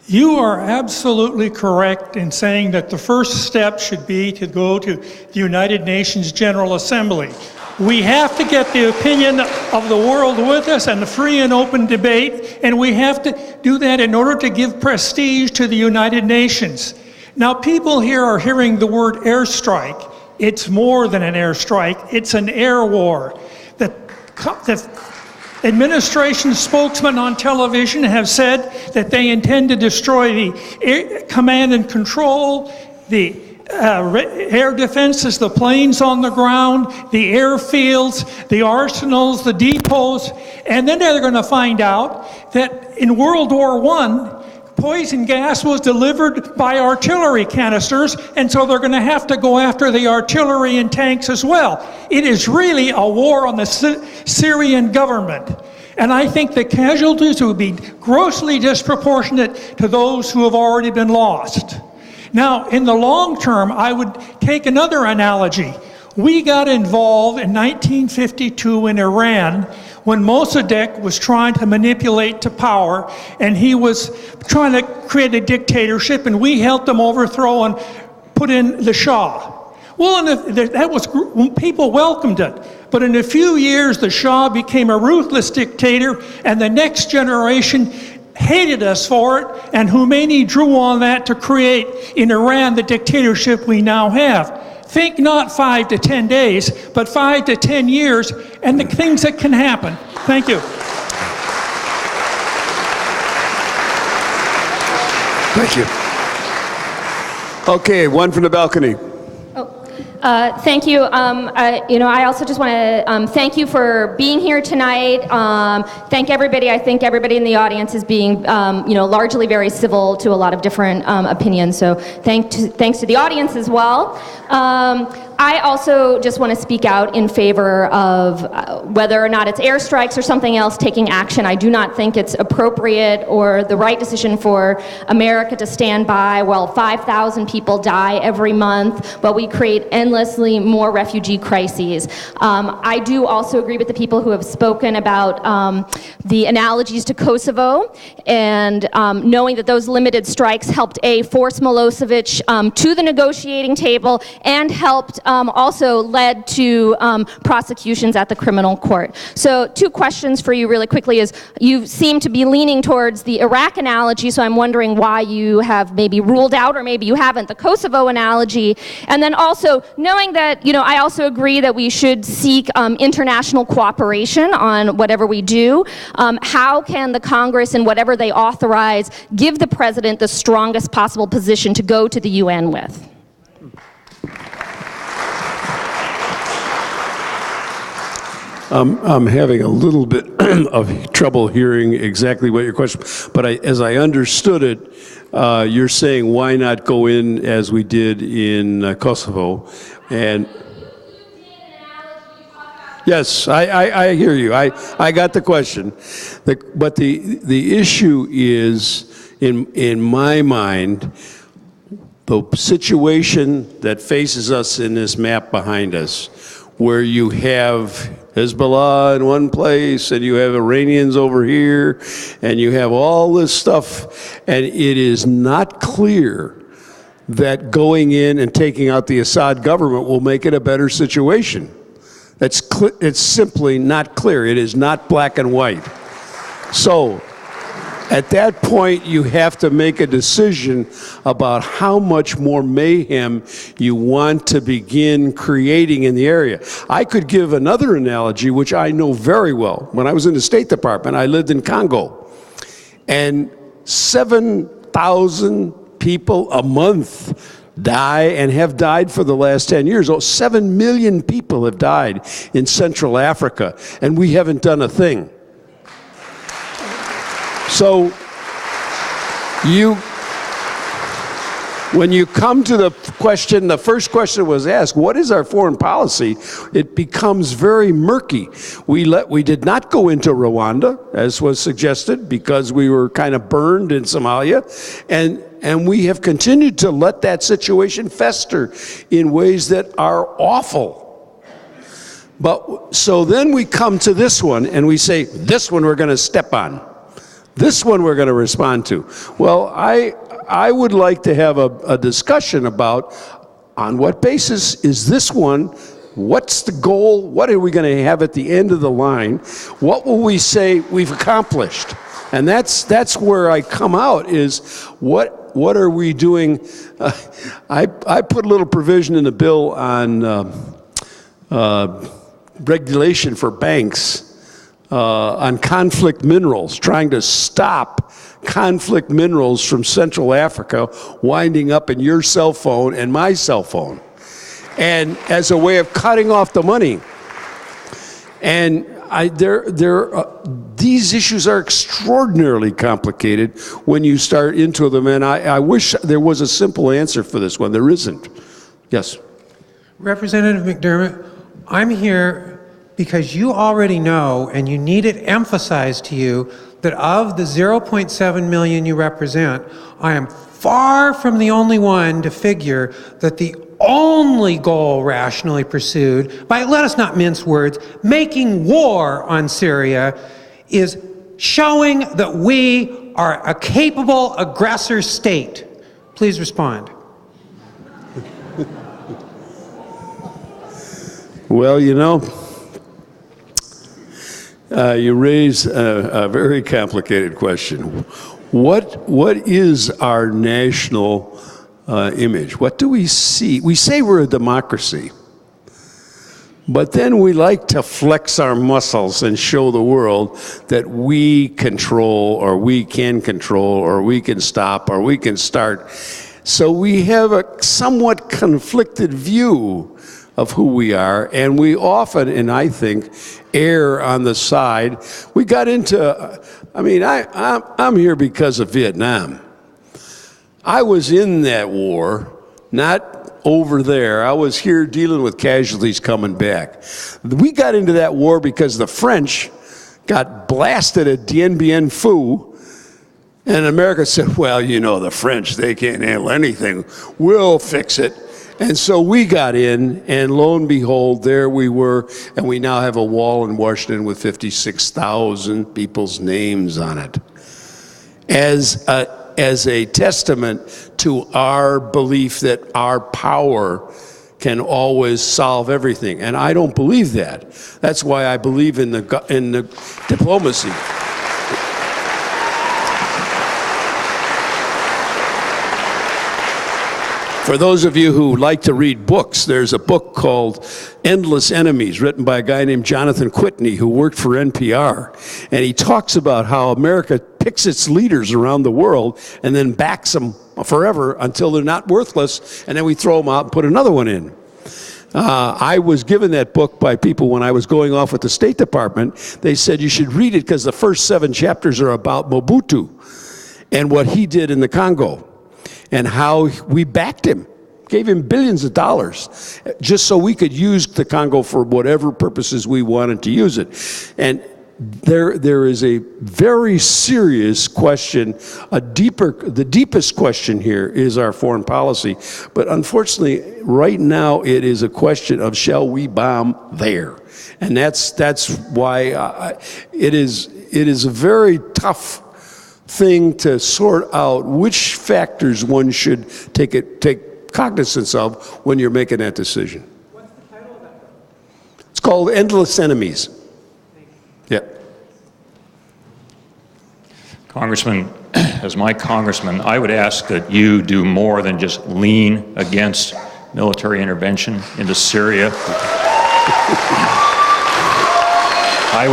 You are absolutely correct in saying that the first step should be to go to the United Nations General Assembly. We have to get the opinion of the world with us and the free and open debate, and we have to do that in order to give prestige to the United Nations. Now, people here are hearing the word airstrike. It's more than an airstrike, it's an air war. The administration spokesmen on television have said that they intend to destroy the command and control, the air defenses, the planes on the ground, the airfields, the arsenals, the depots, and then they're going to find out that in World War I, poison gas was delivered by artillery canisters, and so they're going to have to go after the artillery and tanks as well. It is really a war on the Syrian government. And I think the casualties would be grossly disproportionate to those who have already been lost. Now, in the long term, I would take another analogy. We got involved in 1952 in Iran when Mossadegh was trying to manipulate to power, and he was trying to create a dictatorship, and we helped him overthrow and put in the Shah. Well, people welcomed it. But in a few years, the Shah became a ruthless dictator, and the next generation hated us for it, and Khomeini drew on that to create in Iran the dictatorship we now have. Think not 5 to 10 days, but 5 to 10 years, and the things that can happen. Thank you. Thank you. Okay, one from the balcony. Thank you. I also just want to thank you for being here tonight. Thank everybody. I think everybody in the audience is being, largely very civil to a lot of different opinions. So thanks to the audience as well. I also just want to speak out in favor of whether or not it's airstrikes or something else taking action. I do not think it's appropriate or the right decision for America to stand by while 5,000 people die every month, while we create endlessly more refugee crises. I do also agree with the people who have spoken about the analogies to Kosovo, and knowing that those limited strikes helped force Milosevic to the negotiating table and helped also led to prosecutions at the criminal court. So 2 questions for you really quickly is, you seem to be leaning towards the Iraq analogy, so I'm wondering why you have maybe ruled out, or maybe you haven't, the Kosovo analogy. And then also, knowing that, I also agree that we should seek international cooperation on whatever we do, how can the Congress and whatever they authorize give the President the strongest possible position to go to the UN with? I'm having a little bit of trouble hearing exactly what your question, but as I understood it, you're saying why not go in as we did in Kosovo, and yes, I hear you. I got the question, but the issue is, in my mind, the situation that faces us in this map behind us, where you have Hezbollah in one place, and you have Iranians over here, and you have all this stuff, and it is not clear that going in and taking out the Assad government will make it a better situation. It's simply not clear. It is not black and white. So at that point, you have to make a decision about how much more mayhem you want to begin creating in the area. I could give another analogy, which I know very well. When I was in the State Department, I lived in Congo, and 7,000 people a month die and have died for the last 10 years. 7 million people have died in Central Africa, and we haven't done a thing. So when you come to the question, the first question was asked, what is our foreign policy? It becomes very murky. We did not go into Rwanda, as was suggested, because we were kind of burned in Somalia, and we have continued to let that situation fester in ways that are awful. But so then we come to this one, and we say, this one we're going to step on. This one we're going to respond to. Well, I would like to have a discussion about, on what basis is this one, what's the goal, what are we going to have at the end of the line, what will we say we've accomplished? And that's where I come out, is what are we doing? I put a little provision in the bill on regulation for banks, on conflict minerals, trying to stop conflict minerals from Central Africa winding up in your cell phone and my cell phone, and as a way of cutting off the money. And these issues are extraordinarily complicated when you start into them, and I wish there was a simple answer for this one. There isn't. Yes. Representative McDermott, I'm here because you already know, and you need it emphasized to you, that of the 0.7 million you represent, I am far from the only one to figure that the only goal rationally pursued by, let us not mince words, making war on Syria is showing that we are a capable aggressor state. Please respond. Well, you raise a very complicated question. What is our national image? What do we see? We say we're a democracy, but then we like to flex our muscles and show the world that we control, or we can control, or we can stop, or we can start. So we have a somewhat conflicted view of who we are, and we often, and I think, err on the side. We got into, I'm here because of Vietnam. I was in that war, not over there. I was here dealing with casualties coming back. We got into that war because the French got blasted at Dien Bien Phu, and America said, well, you know, the French, they can't handle anything. We'll fix it. And so we got in, and lo and behold, there we were, and we now have a wall in Washington with 56,000 people's names on it. As a testament to our belief that our power can always solve everything. And I don't believe that. That's why I believe in the diplomacy. For those of you who like to read books, there's a book called Endless Enemies, written by a guy named Jonathan Whitney, who worked for NPR. And he talks about how America picks its leaders around the world and then backs them forever until they're not worthless, and then we throw them out and put another one in. I was given that book by people when I was going off with the State Department. They said you should read it because the first 7 chapters are about Mobutu and what he did in the Congo, and how we backed him, gave him billions of dollars, just so we could use the Congo for whatever purposes we wanted to use it. And there is a very serious question, the deepest question here is our foreign policy. But unfortunately, right now, it is a question of shall we bomb there? And that's why it is a very tough thing to sort out which factors one should take cognizance of when you're making that decision. What's the title of that book? It's called Endless Enemies. Yeah. Congressman, as my congressman, I would ask that you do more than just lean against military intervention into Syria. I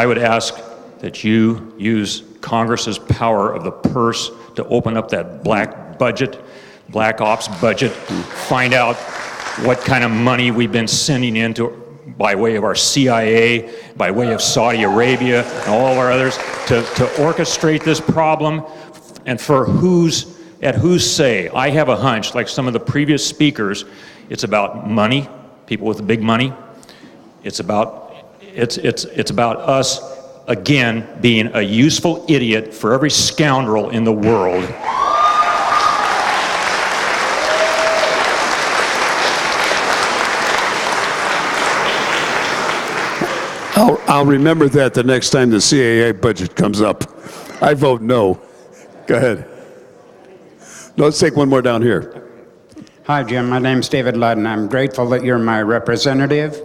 would ask that you use Congress's power of the purse to open up that black ops budget, find out what kind of money we've been sending into by way of our CIA, by way of Saudi Arabia, and all of our others, to orchestrate this problem, and at whose say. I have a hunch, like some of the previous speakers, it's about money, people with big money. It's about us, again, being a useful idiot for every scoundrel in the world. I'll remember that the next time the CAA budget comes up. I vote no. Go ahead. No, let's take one more down here. Hi, Jim. My name's David Ludden. I'm grateful that you're my representative.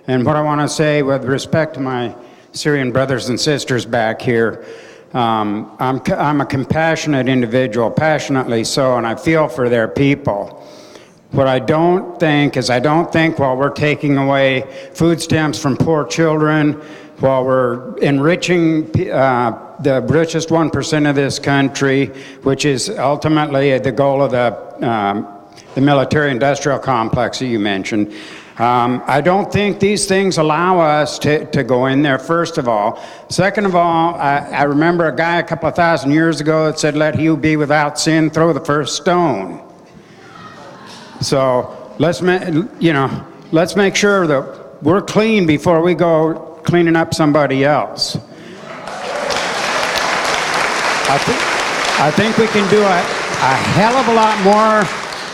And what I want to say with respect to my Syrian brothers and sisters back here, I'm a compassionate individual, passionately so, and I feel for their people. What I don't think is while we're taking away food stamps from poor children, while we're enriching the richest 1% of this country, which is ultimately the goal of the military-industrial complex that you mentioned, I don't think these things allow us to go in there, first of all. Second of all, I remember a guy a couple of thousand years ago that said, let he who be without sin throw the first stone. So let's make sure that we're clean before we go cleaning up somebody else. I think we can do a hell of a lot more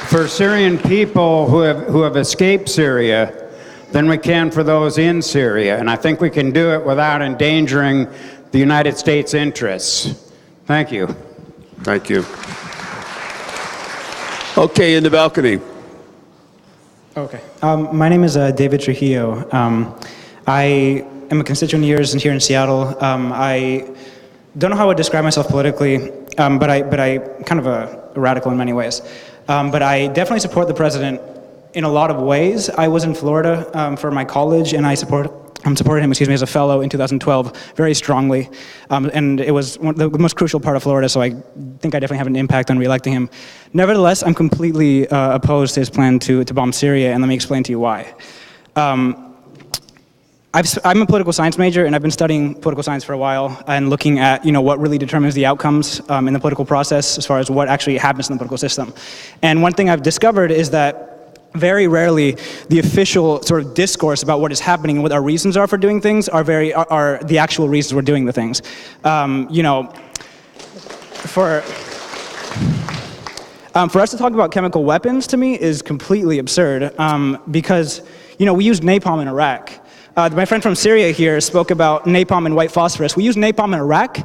for Syrian people who have escaped Syria than we can for those in Syria. And I think we can do it without endangering the United States interests. Thank you. Thank you. Okay, in the balcony. Okay. My name is David Trujillo. I am a constituent of yours here in Seattle. I don't know how I would describe myself politically, but I kind of a radical in many ways. But I definitely support the president in a lot of ways. I was in Florida for my college, and I supported him, as a fellow in 2012 very strongly. And it was the most crucial part of Florida, so I think I definitely have an impact on re-electing him. Nevertheless, I'm completely opposed to his plan to bomb Syria, and let me explain to you why. I'm a political science major, and I've been studying political science for a while and looking at what really determines the outcomes in the political process as far as what actually happens in the political system. And one thing I've discovered is that very rarely the official sort of discourse about what is happening and what our reasons are for doing things are the actual reasons we're doing the things. For us to talk about chemical weapons, to me, is completely absurd because we used napalm in Iraq. My friend from Syria here spoke about napalm and white phosphorus. We used napalm in Iraq,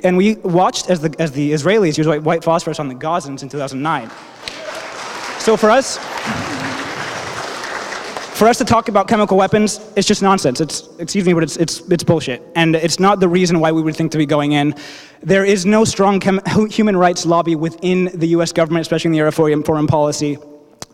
and we watched as the Israelis used white phosphorus on the Gazans in 2009. So for us to talk about chemical weapons, it's just nonsense. Excuse me, but it's bullshit. And it's not the reason why we would think to be going in. There is no strong human rights lobby within the US government, especially in the area of foreign policy.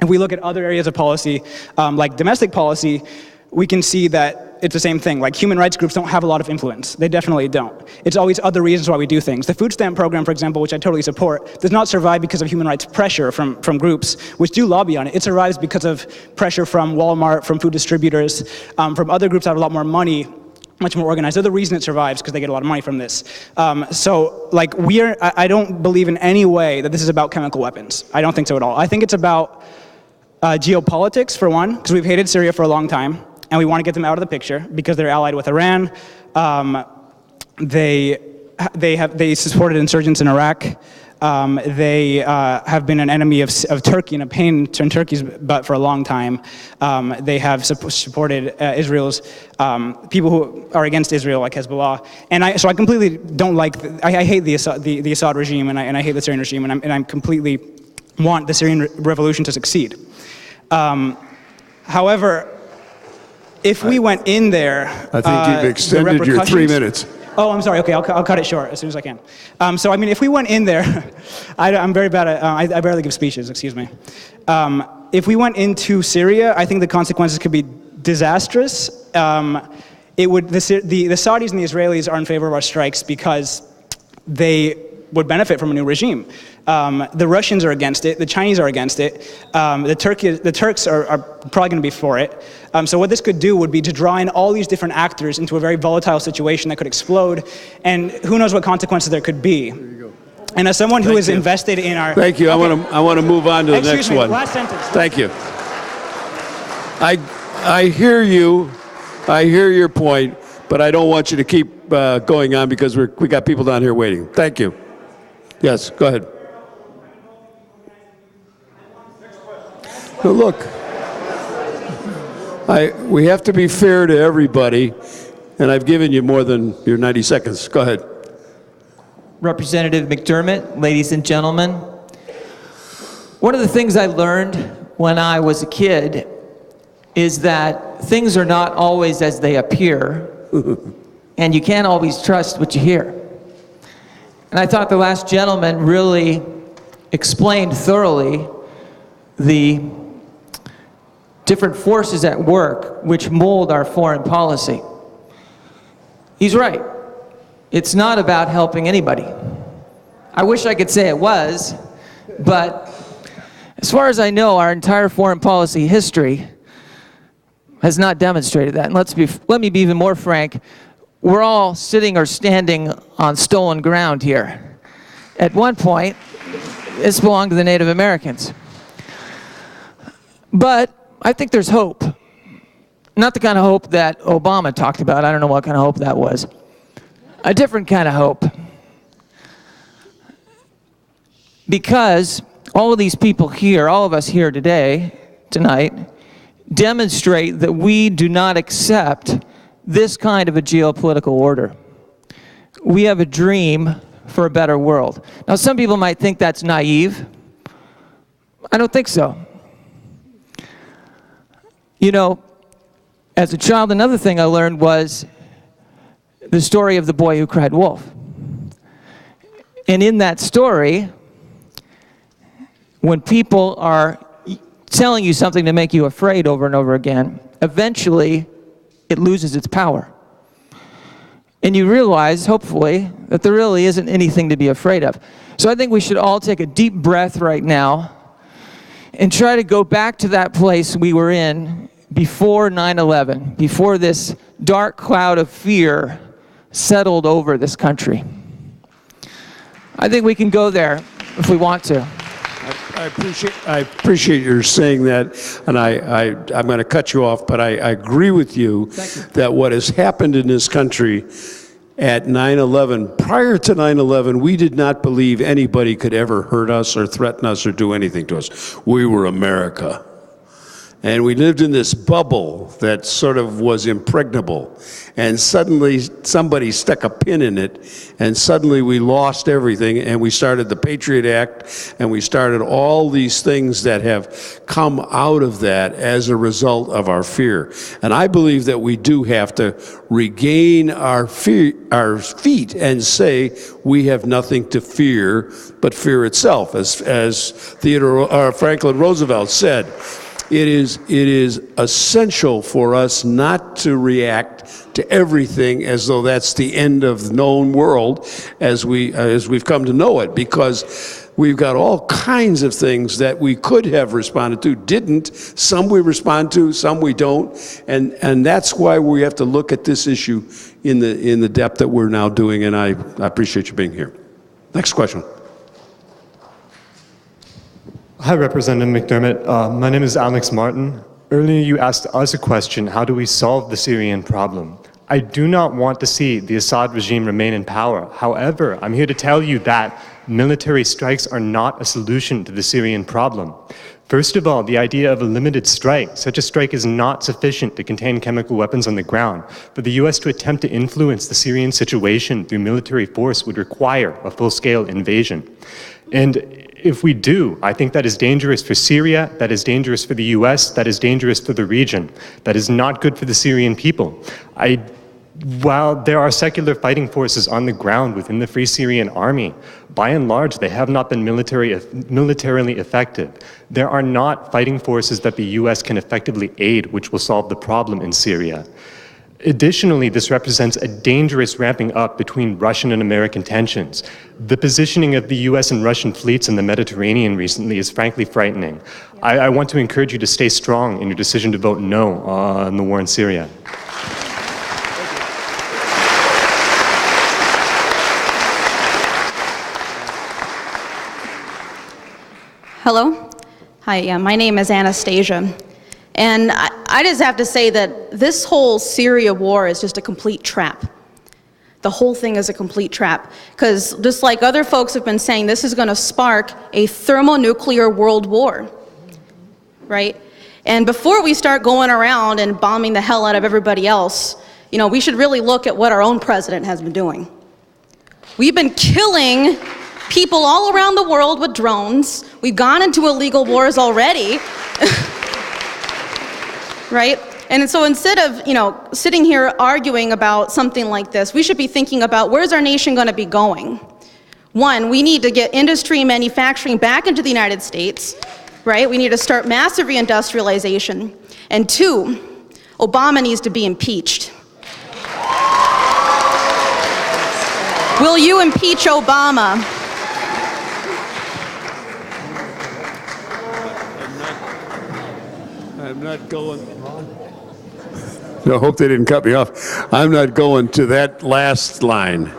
If we look at other areas of policy, like domestic policy, we can see that it's the same thing. Like, human rights groups don't have a lot of influence. They definitely don't. It's always other reasons why we do things. The food stamp program, for example, which I totally support, does not survive because of human rights pressure from groups which do lobby on it. It survives because of pressure from Walmart, from food distributors, from other groups that have a lot more money, much more organized. They're the reason it survives, because they get a lot of money from this. I don't believe in any way that this is about chemical weapons. I don't think so at all. I think it's about geopolitics, for one, because we've hated Syria for a long time, and we want to get them out of the picture because they're allied with Iran. They supported insurgents in Iraq. They have been an enemy of Turkey and a pain in Turkey's butt for a long time. They have supported Israel's people who are against Israel, like Hezbollah. And so I completely don't like. I hate the Assad regime, and I hate the Syrian regime, and I completely want the Syrian revolution to succeed. However, if we went in there, I think you've extended your 3 minutes. Oh, I'm sorry. Okay, I'll cut it short as soon as I can. If we went in there, I'm very bad at. I barely give speeches. Excuse me. If we went into Syria, I think the consequences could be disastrous. The Saudis and the Israelis are in favor of our strikes because they would benefit from a new regime. The Russians are against it. The Chinese are against it. The Turks are probably going to be for it. So what this could do would be to draw in all these different actors into a very volatile situation that could explode, and who knows what consequences there could be. And as someone who is invested in our... Thank you. Okay. I want to move on to the next one. Last sentence. Thank you. I hear you. I hear your point, but I don't want you to keep going on because we got people down here waiting. Thank you. Yes, go ahead. Now look, we have to be fair to everybody, and I've given you more than your 90 seconds. Go ahead. Representative McDermott, ladies and gentlemen, one of the things I learned when I was a kid is that things are not always as they appear, and you can't always trust what you hear. And I thought the last gentleman really explained thoroughly the different forces at work which mold our foreign policy. He's right. It's not about helping anybody. I wish I could say it was, but as far as I know, our entire foreign policy history has not demonstrated that. And let me be even more frank. We're all sitting or standing on stolen ground here. At one point, this belonged to the Native Americans. But I think there's hope. Not the kind of hope that Obama talked about. I don't know what kind of hope that was. A different kind of hope. Because all of these people here, all of us here tonight, demonstrate that we do not accept this kind of a geopolitical order. We have a dream for a better world. Now, some people might think that's naive. I don't think so. You know, as a child, another thing I learned was the story of the boy who cried wolf. And in that story, when people are telling you something to make you afraid over and over again, eventually it loses its power. And you realize, hopefully, that there really isn't anything to be afraid of. So I think we should all take a deep breath right now and try to go back to that place we were in before 9/11, before this dark cloud of fear settled over this country. I think we can go there if we want to. I appreciate your saying that, and I'm going to cut you off, but I agree with you that what has happened in this country at 9/11, prior to 9/11, we did not believe anybody could ever hurt us or threaten us or do anything to us. We were America. And we lived in this bubble that sort of was impregnable. And suddenly somebody stuck a pin in it, and suddenly we lost everything, and we started the Patriot Act, and we started all these things that have come out of that as a result of our fear. And I believe that we do have to regain our feet and say we have nothing to fear but fear itself. As Franklin Roosevelt said, it is essential for us not to react to everything as though that's the end of the known world as we've come to know it, because we've got all kinds of things that we could have responded to, didn't. Some we respond to, some we don't, and that's why we have to look at this issue in the depth that we're now doing. And I appreciate you being here. Next question. Hi, Representative McDermott. My name is Alex Martin. Earlier you asked us a question: how do we solve the Syrian problem? I do not want to see the Assad regime remain in power. However, I'm here to tell you that military strikes are not a solution to the Syrian problem. First of all, the idea of a limited strike. Such a strike is not sufficient to contain chemical weapons on the ground. For the US to attempt to influence the Syrian situation through military force would require a full-scale invasion. And if we do, I think that is dangerous for Syria, that is dangerous for the US, that is dangerous for the region. That is not good for the Syrian people. While there are secular fighting forces on the ground within the Free Syrian Army, by and large, they have not been militarily effective. There are not fighting forces that the US can effectively aid, which will solve the problem in Syria. Additionally, this represents a dangerous ramping up between Russian and American tensions. The positioning of the US and Russian fleets in the Mediterranean recently is frankly frightening. I want to encourage you to stay strong in your decision to vote no on the war in Syria. Hello. Hi, my name is Anastasia. And I just have to say that this whole Syria war is just a complete trap. The whole thing is a complete trap. Because just like other folks have been saying, this is going to spark a thermonuclear world war. Right? And before we start going around and bombing the hell out of everybody else, you know, we should really look at what our own president has been doing. We've been killing people all around the world with drones. We've gone into illegal wars already. Right? And so instead of, you know, sitting here arguing about something like this, we should be thinking about where's our nation going to be going? One, we need to get industry and manufacturing back into the United States, right? We need to start massive reindustrialization. And two, Obama needs to be impeached. Will you impeach Obama? I'm not going. I hope they didn't cut me off. I'm not going to that last line.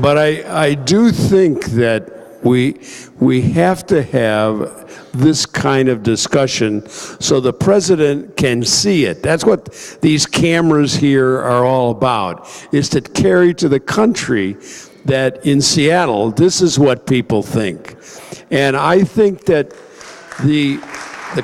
But I do think that we have to have this kind of discussion so the president can see it. That's what these cameras here are all about, is to carry to the country that in Seattle, this is what people think. And I think that the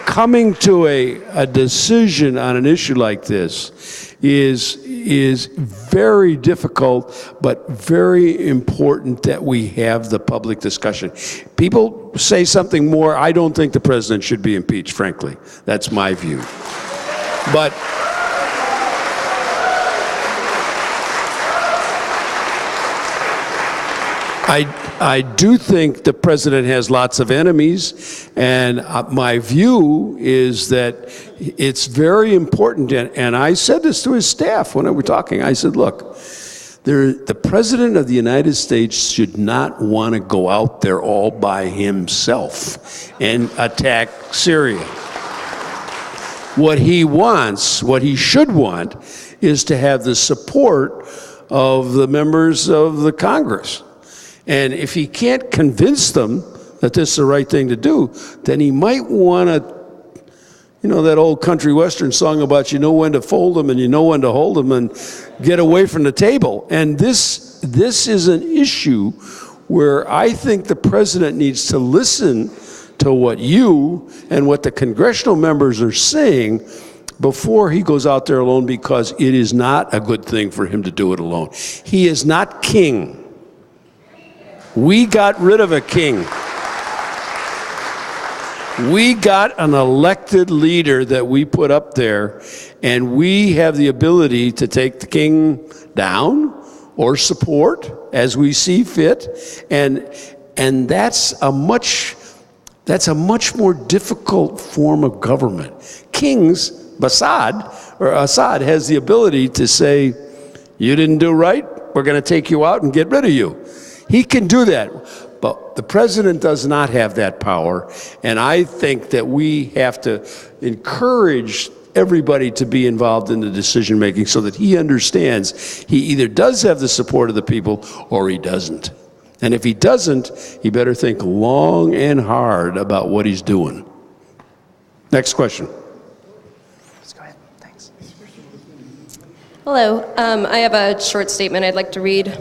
coming to a decision on an issue like this is very difficult, but very important that we have the public discussion. People say something more. I don't think the president should be impeached, frankly. That's my view. But I do think the president has lots of enemies, and my view is that it's very important, and I said this to his staff when we were talking. I said, look, the president of the United States should not want to go out there all by himself and attack Syria. What he wants, what he should want, is to have the support of the members of the Congress. And if he can't convince them that this is the right thing to do, then he might want to, you know, that old country western song about you know when to fold them and you know when to hold them and get away from the table. And this is an issue where I think the president needs to listen to what you and what the congressional members are saying before he goes out there alone, because it is not a good thing for him to do it alone. He is not king. We got rid of a king. We got an elected leader that we put up there, and we have the ability to take the king down or support as we see fit, and that's a much more difficult form of government. Kings, Assad has the ability to say, you didn't do right, we're going to take you out and get rid of you. He can do that, but the president does not have that power, and I think that we have to encourage everybody to be involved in the decision making so that he understands he either does have the support of the people or he doesn't. And if he doesn't, he better think long and hard about what he's doing. Next question. Hello, I have a short statement I'd like to read.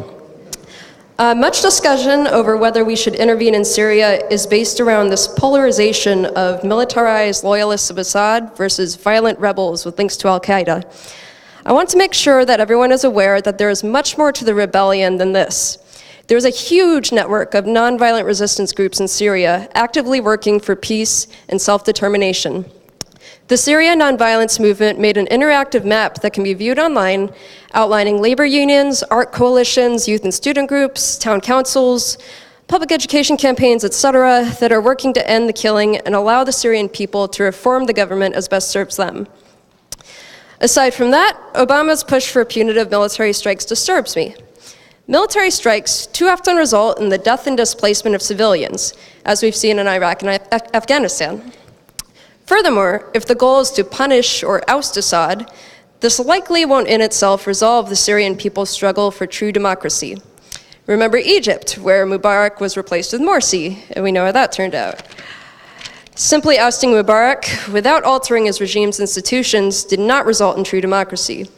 Much discussion over whether we should intervene in Syria is based around this polarization of militarized loyalists of Assad versus violent rebels with links to al-Qaeda. I want to make sure that everyone is aware that there is much more to the rebellion than this. There's a huge network of nonviolent resistance groups in Syria actively working for peace and self-determination. The Syria Nonviolence Movement made an interactive map that can be viewed online, outlining labor unions, art coalitions, youth and student groups, town councils, public education campaigns, etc., that are working to end the killing and allow the Syrian people to reform the government as best serves them. Aside from that, Obama's push for punitive military strikes disturbs me. Military strikes too often result in the death and displacement of civilians, as we've seen in Iraq and Afghanistan. Furthermore, if the goal is to punish or oust Assad, this likely won't in itself resolve the Syrian people's struggle for true democracy. Remember Egypt, where Mubarak was replaced with Morsi, and we know how that turned out. Simply ousting Mubarak without altering his regime's institutions did not result in true democracy,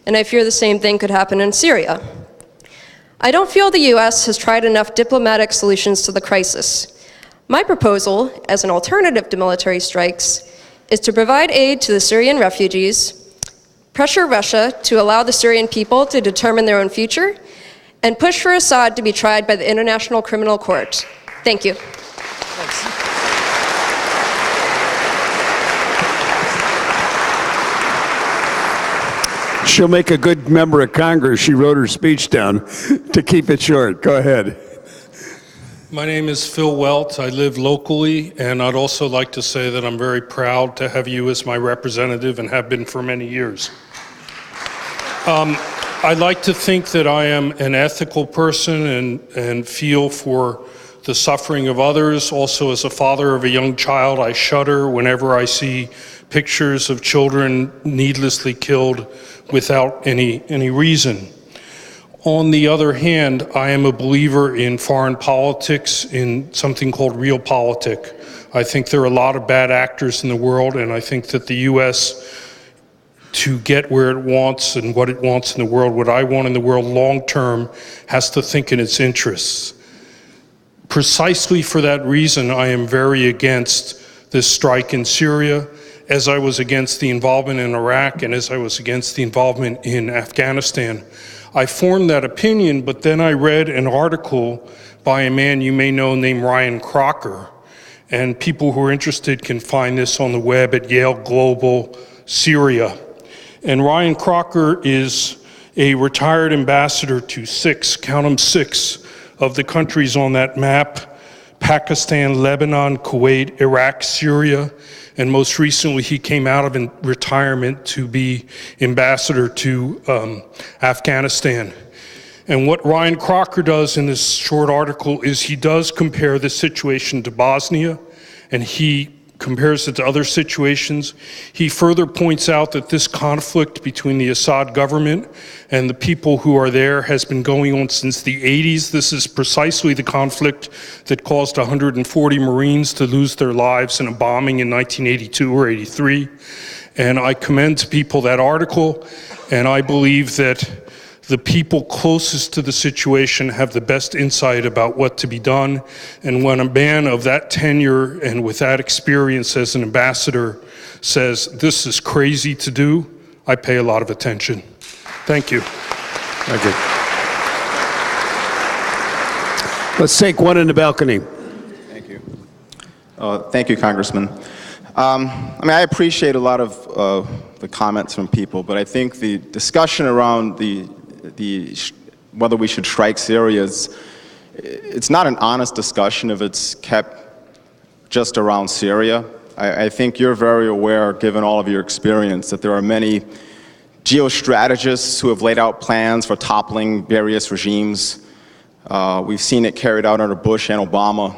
and I fear the same thing could happen in Syria. I don't feel the US has tried enough diplomatic solutions to the crisis. My proposal, as an alternative to military strikes, is to provide aid to the Syrian refugees, pressure Russia to allow the Syrian people to determine their own future, and push for Assad to be tried by the International Criminal Court. Thank you. She'll make a good member of Congress. She wrote her speech down to keep it short. Go ahead. My name is Phil Welt. I live locally, and I'd also like to say that I'm very proud to have you as my representative and have been for many years. I like to think that I am an ethical person and feel for the suffering of others. Also, as a father of a young child, I shudder whenever I see pictures of children needlessly killed without any reason. On the other hand, I am a believer in foreign politics, in something called realpolitik. I think there are a lot of bad actors in the world, and I think that the US, to get where it wants and what it wants in the world, what I want in the world long term, has to think in its interests. Precisely for that reason, I am very against this strike in Syria, as I was against the involvement in Iraq and as I was against the involvement in Afghanistan. I formed that opinion, but then I read an article by a man you may know named Ryan Crocker, and people who are interested can find this on the web at Yale Global Syria. And Ryan Crocker is a retired ambassador to 6, count them 6, of the countries on that map: Pakistan, Lebanon, Kuwait, Iraq, Syria, and most recently he came out of retirement to be ambassador to Afghanistan. And what Ryan Crocker does in this short article is he does compare the situation to Bosnia, and he compares it to other situations. He further points out that this conflict between the Assad government and the people who are there has been going on since the 80s. This is precisely the conflict that caused 140 Marines to lose their lives in a bombing in 1982 or 83. And I commend to people that article, and I believe that the people closest to the situation have the best insight about what to be done. And when a man of that tenure and with that experience as an ambassador says, this is crazy to do, I pay a lot of attention. Thank you. Thank you. Let's take one in the balcony. Thank you. Thank you, Congressman. I appreciate a lot of the comments from people, but I think the discussion around whether we should strike Syria it's not an honest discussion if it's kept just around Syria. I think you're very aware, given all of your experience, that there are many geostrategists who have laid out plans for toppling various regimes. We've seen it carried out under Bush and Obama.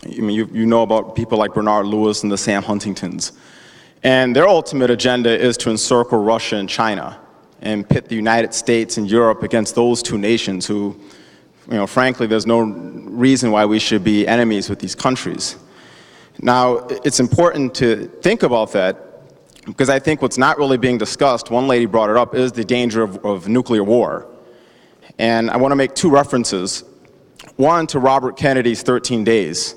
You know about people like Bernard Lewis and the Sam Huntingtons. And their ultimate agenda is to encircle Russia and China and pit the United States and Europe against those two nations who, frankly, there's no reason why we should be enemies with these countries. Now, it's important to think about that because I think what's not really being discussed, one lady brought it up, is the danger of nuclear war. And I want to make two references. One, to Robert Kennedy's 13 Days,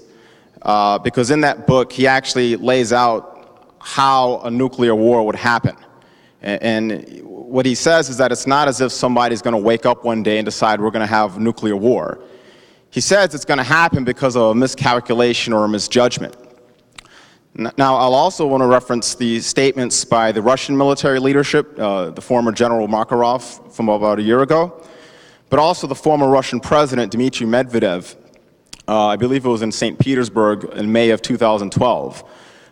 because in that book, he actually lays out how a nuclear war would happen. And what he says is that it's not as if somebody's going to wake up one day and decide we're going to have nuclear war. He says it's going to happen because of a miscalculation or a misjudgment. Now, I'll also want to reference the statements by the Russian military leadership, the former General Makarov from about a year ago, but also the former Russian president, Dmitry Medvedev. I believe it was in St. Petersburg in May of 2012,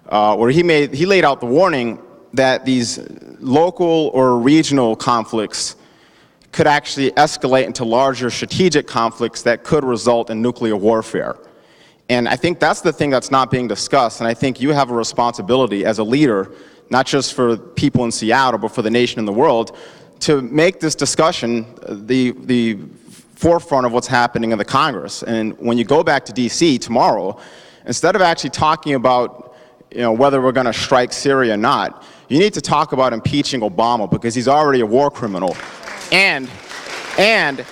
where he laid out the warning that these local or regional conflicts could actually escalate into larger strategic conflicts that could result in nuclear warfare. And I think that's the thing that's not being discussed, and I think you have a responsibility as a leader, not just for people in Seattle, but for the nation and the world, to make this discussion the forefront of what's happening in the Congress. And when you go back to DC tomorrow, instead of actually talking about whether we're going to strike Syria or not, you need to talk about impeaching Obama because he's already a war criminal. And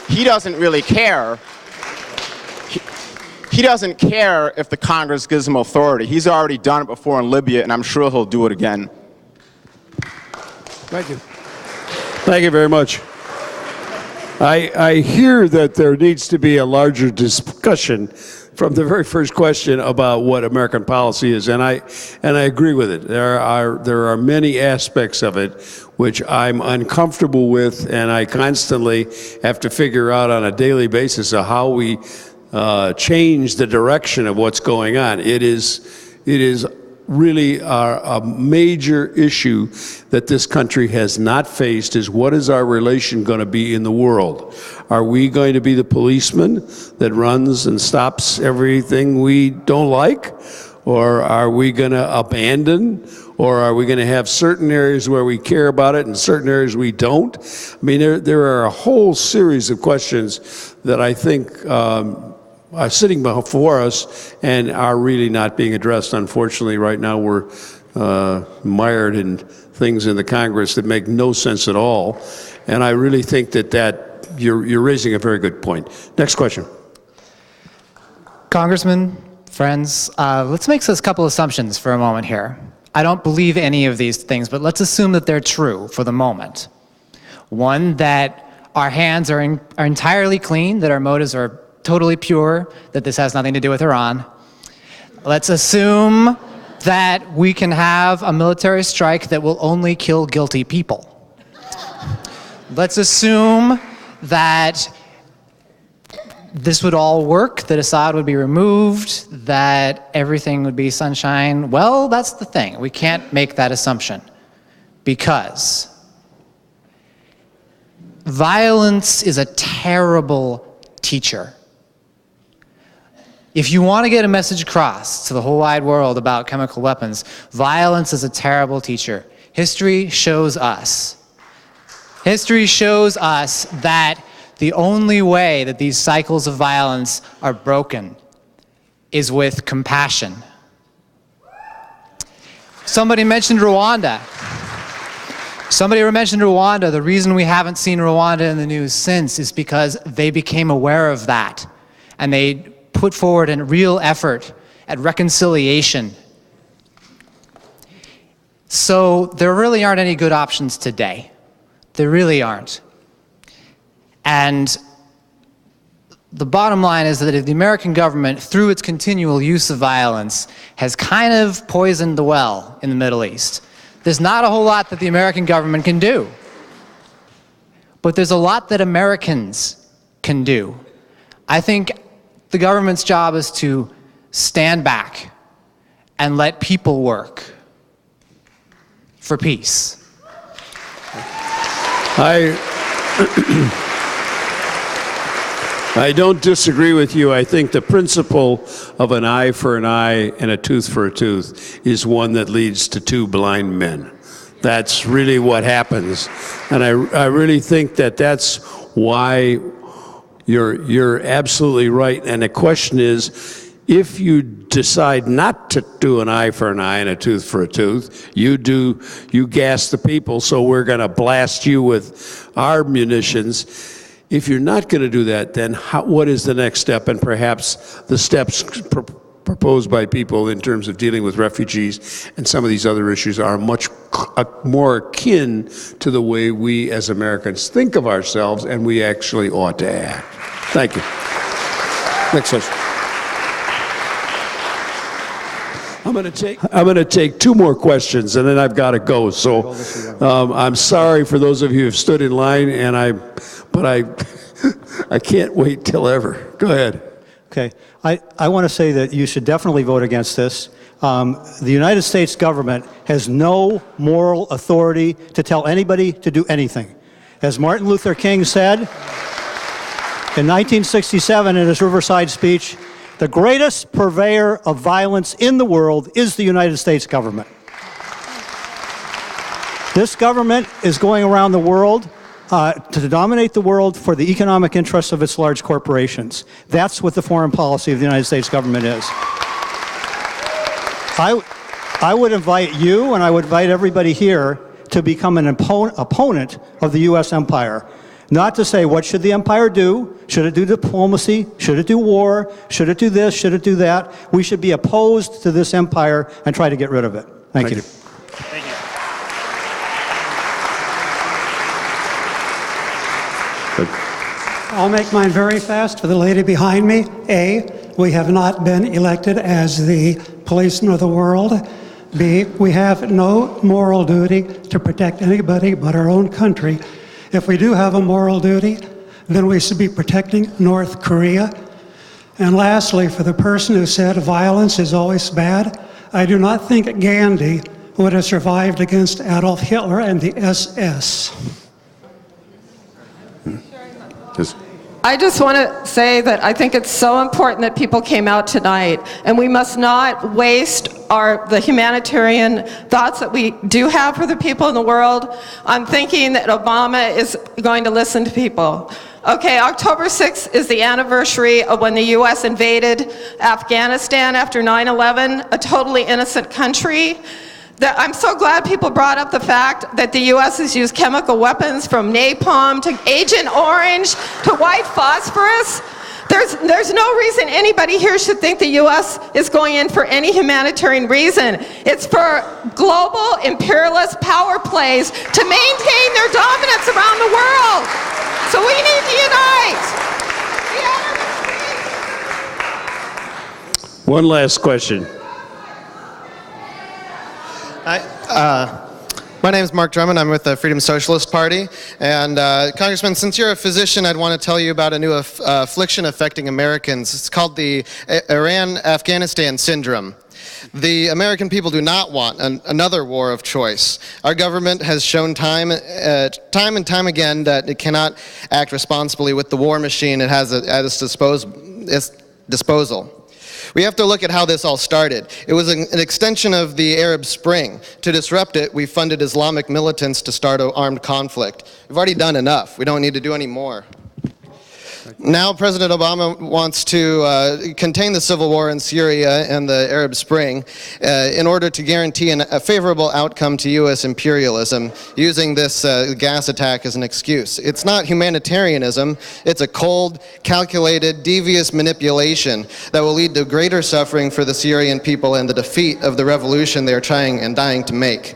he doesn't really care. He doesn't care if the Congress gives him authority. He's already done it before in Libya, and I'm sure he'll do it again. Thank you. Thank you very much. I hear that there needs to be a larger discussion from the very first question about what American policy is, and I agree with it. There are many aspects of it which I'm uncomfortable with, and I constantly have to figure out on a daily basis of how we change the direction of what's going on. It is really a major issue that this country has not faced is what is our relation going to be in the world? Are we going to be the policeman that runs and stops everything we don't like? Or are we going to abandon? Or are we going to have certain areas where we care about it and certain areas we don't? I mean, there are a whole series of questions that I think are sitting before us and are really not being addressed. Unfortunately, right now we're mired in things in the Congress that make no sense at all. And I really think that you're raising a very good point. Next question. Congressman, friends, let's make a couple assumptions for a moment here. I don't believe any of these things, but let's assume that they're true for the moment. One, that our hands are entirely clean, that our motives are totally pure, that this has nothing to do with Iran. Let's assume that we can have a military strike that will only kill guilty people. Let's assume that this would all work, that Assad would be removed, that everything would be sunshine. Well, that's the thing. We can't make that assumption because violence is a terrible teacher. If you want to get a message across to the whole wide world about chemical weapons, violence is a terrible teacher. History shows us that the only way that these cycles of violence are broken is with compassion. Somebody mentioned Rwanda. The reason we haven't seen Rwanda in the news since is because they became aware of that and they put forward a real effort at reconciliation. So there really aren't any good options today. There really aren't. And the bottom line is that the American government, through its continual use of violence, has kind of poisoned the well in the Middle East. There's not a whole lot that the American government can do. But there's a lot that Americans can do. I think the government's job is to stand back and let people work for peace. I don't disagree with you. I think the principle of an eye for an eye and a tooth for a tooth is one that leads to two blind men. That's really what happens. And I really think that that's why you're absolutely right. And the question is, if you decide not to do an eye for an eye and a tooth for a tooth, you gas the people, so we're going to blast you with our munitions. If you're not going to do that, then what is the next step? And perhaps the steps proposed by people in terms of dealing with refugees and some of these other issues are much more akin to the way we as Americans think of ourselves and we actually ought to act. Thank you. Next question. I'm going to take two more questions, and then I've got to go. So I'm sorry for those of you who have stood in line, but I can't wait till ever. Go ahead. Okay. I want to say that you should definitely vote against this. The United States government has no moral authority to tell anybody to do anything. As Martin Luther King said in 1967 in his Riverside speech, the greatest purveyor of violence in the world is the United States government. This government is going around the world to dominate the world for the economic interests of its large corporations. That's what the foreign policy of the United States government is. I would invite you, and I would invite everybody here, to become an opponent of the U.S. empire. Not to say, what should the empire do? Should it do diplomacy? Should it do war? Should it do this? Should it do that? We should be opposed to this empire and try to get rid of it. Thank you. Thank I'll make mine very fast for the lady behind me. A, we have not been elected as the policeman of the world. B, we have no moral duty to protect anybody but our own country. If we do have a moral duty, then we should be protecting North Korea. And lastly, for the person who said violence is always bad, I do not think Gandhi would have survived against Adolf Hitler and the SS. I just want to say that I think it's so important that people came out tonight, and we must not waste the humanitarian thoughts that we do have for the people in the world on thinking that Obama is going to listen to people. Okay, October 6th is the anniversary of when the U.S. invaded Afghanistan after 9/11, a totally innocent country. I'm so glad people brought up the fact that the U.S. has used chemical weapons from napalm to Agent Orange to white phosphorus. There's no reason anybody here should think the U.S. is going in for any humanitarian reason. It's for global imperialist power plays to maintain their dominance around the world. So we need to unite. One last question. My name is Mark Drummond. I'm with the Freedom Socialist Party. And Congressman, since you're a physician, I'd want to tell you about a new affliction affecting Americans. It's called the Iran-Afghanistan syndrome. The American people do not want another war of choice. Our government has shown time and time again that it cannot act responsibly with the war machine it has at its disposal. We have to look at how this all started. It was an extension of the Arab Spring. To disrupt it, we funded Islamic militants to start an armed conflict. We've already done enough. We don't need to do any more. Now President Obama wants to contain the civil war in Syria and the Arab Spring in order to guarantee a favorable outcome to U.S. imperialism, using this gas attack as an excuse. It's not humanitarianism. It's a cold, calculated, devious manipulation that will lead to greater suffering for the Syrian people and the defeat of the revolution they are trying and dying to make.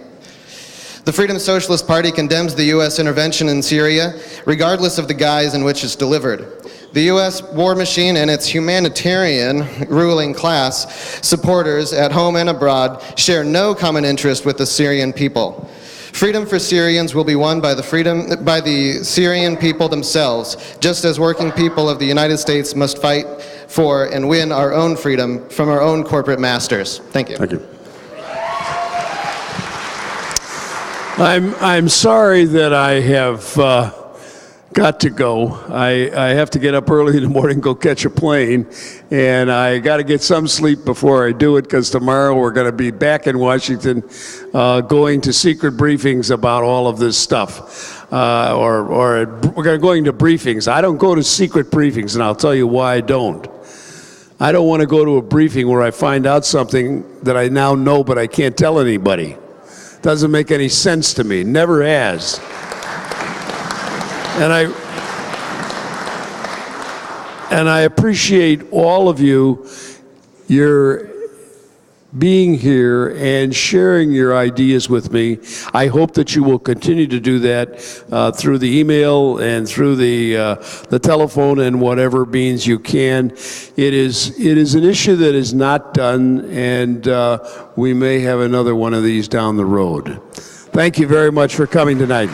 The Freedom Socialist Party condemns the U.S. intervention in Syria, regardless of the guise in which it's delivered. The U.S. war machine and its humanitarian ruling class supporters at home and abroad share no common interest with the Syrian people. Freedom for Syrians will be won by the Syrian people themselves, just as working people of the United States must fight for and win our own freedom from our own corporate masters. Thank you. Thank you. I'm sorry that I have got to go. I have to get up early in the morning and go catch a plane, and I got to get some sleep before I do it, because tomorrow we're going to be back in Washington going to secret briefings about all of this stuff. Or we're going to briefings. I don't go to secret briefings, and I'll tell you why I don't. I don't want to go to a briefing where I find out something that I now know but I can't tell anybody. Doesn't make any sense to me. Never has. And I appreciate all of you, your being here and sharing your ideas with me. I hope that you will continue to do that through the email and through the telephone and whatever means you can. It is an issue that is not done, and we may have another one of these down the road. Thank you very much for coming tonight.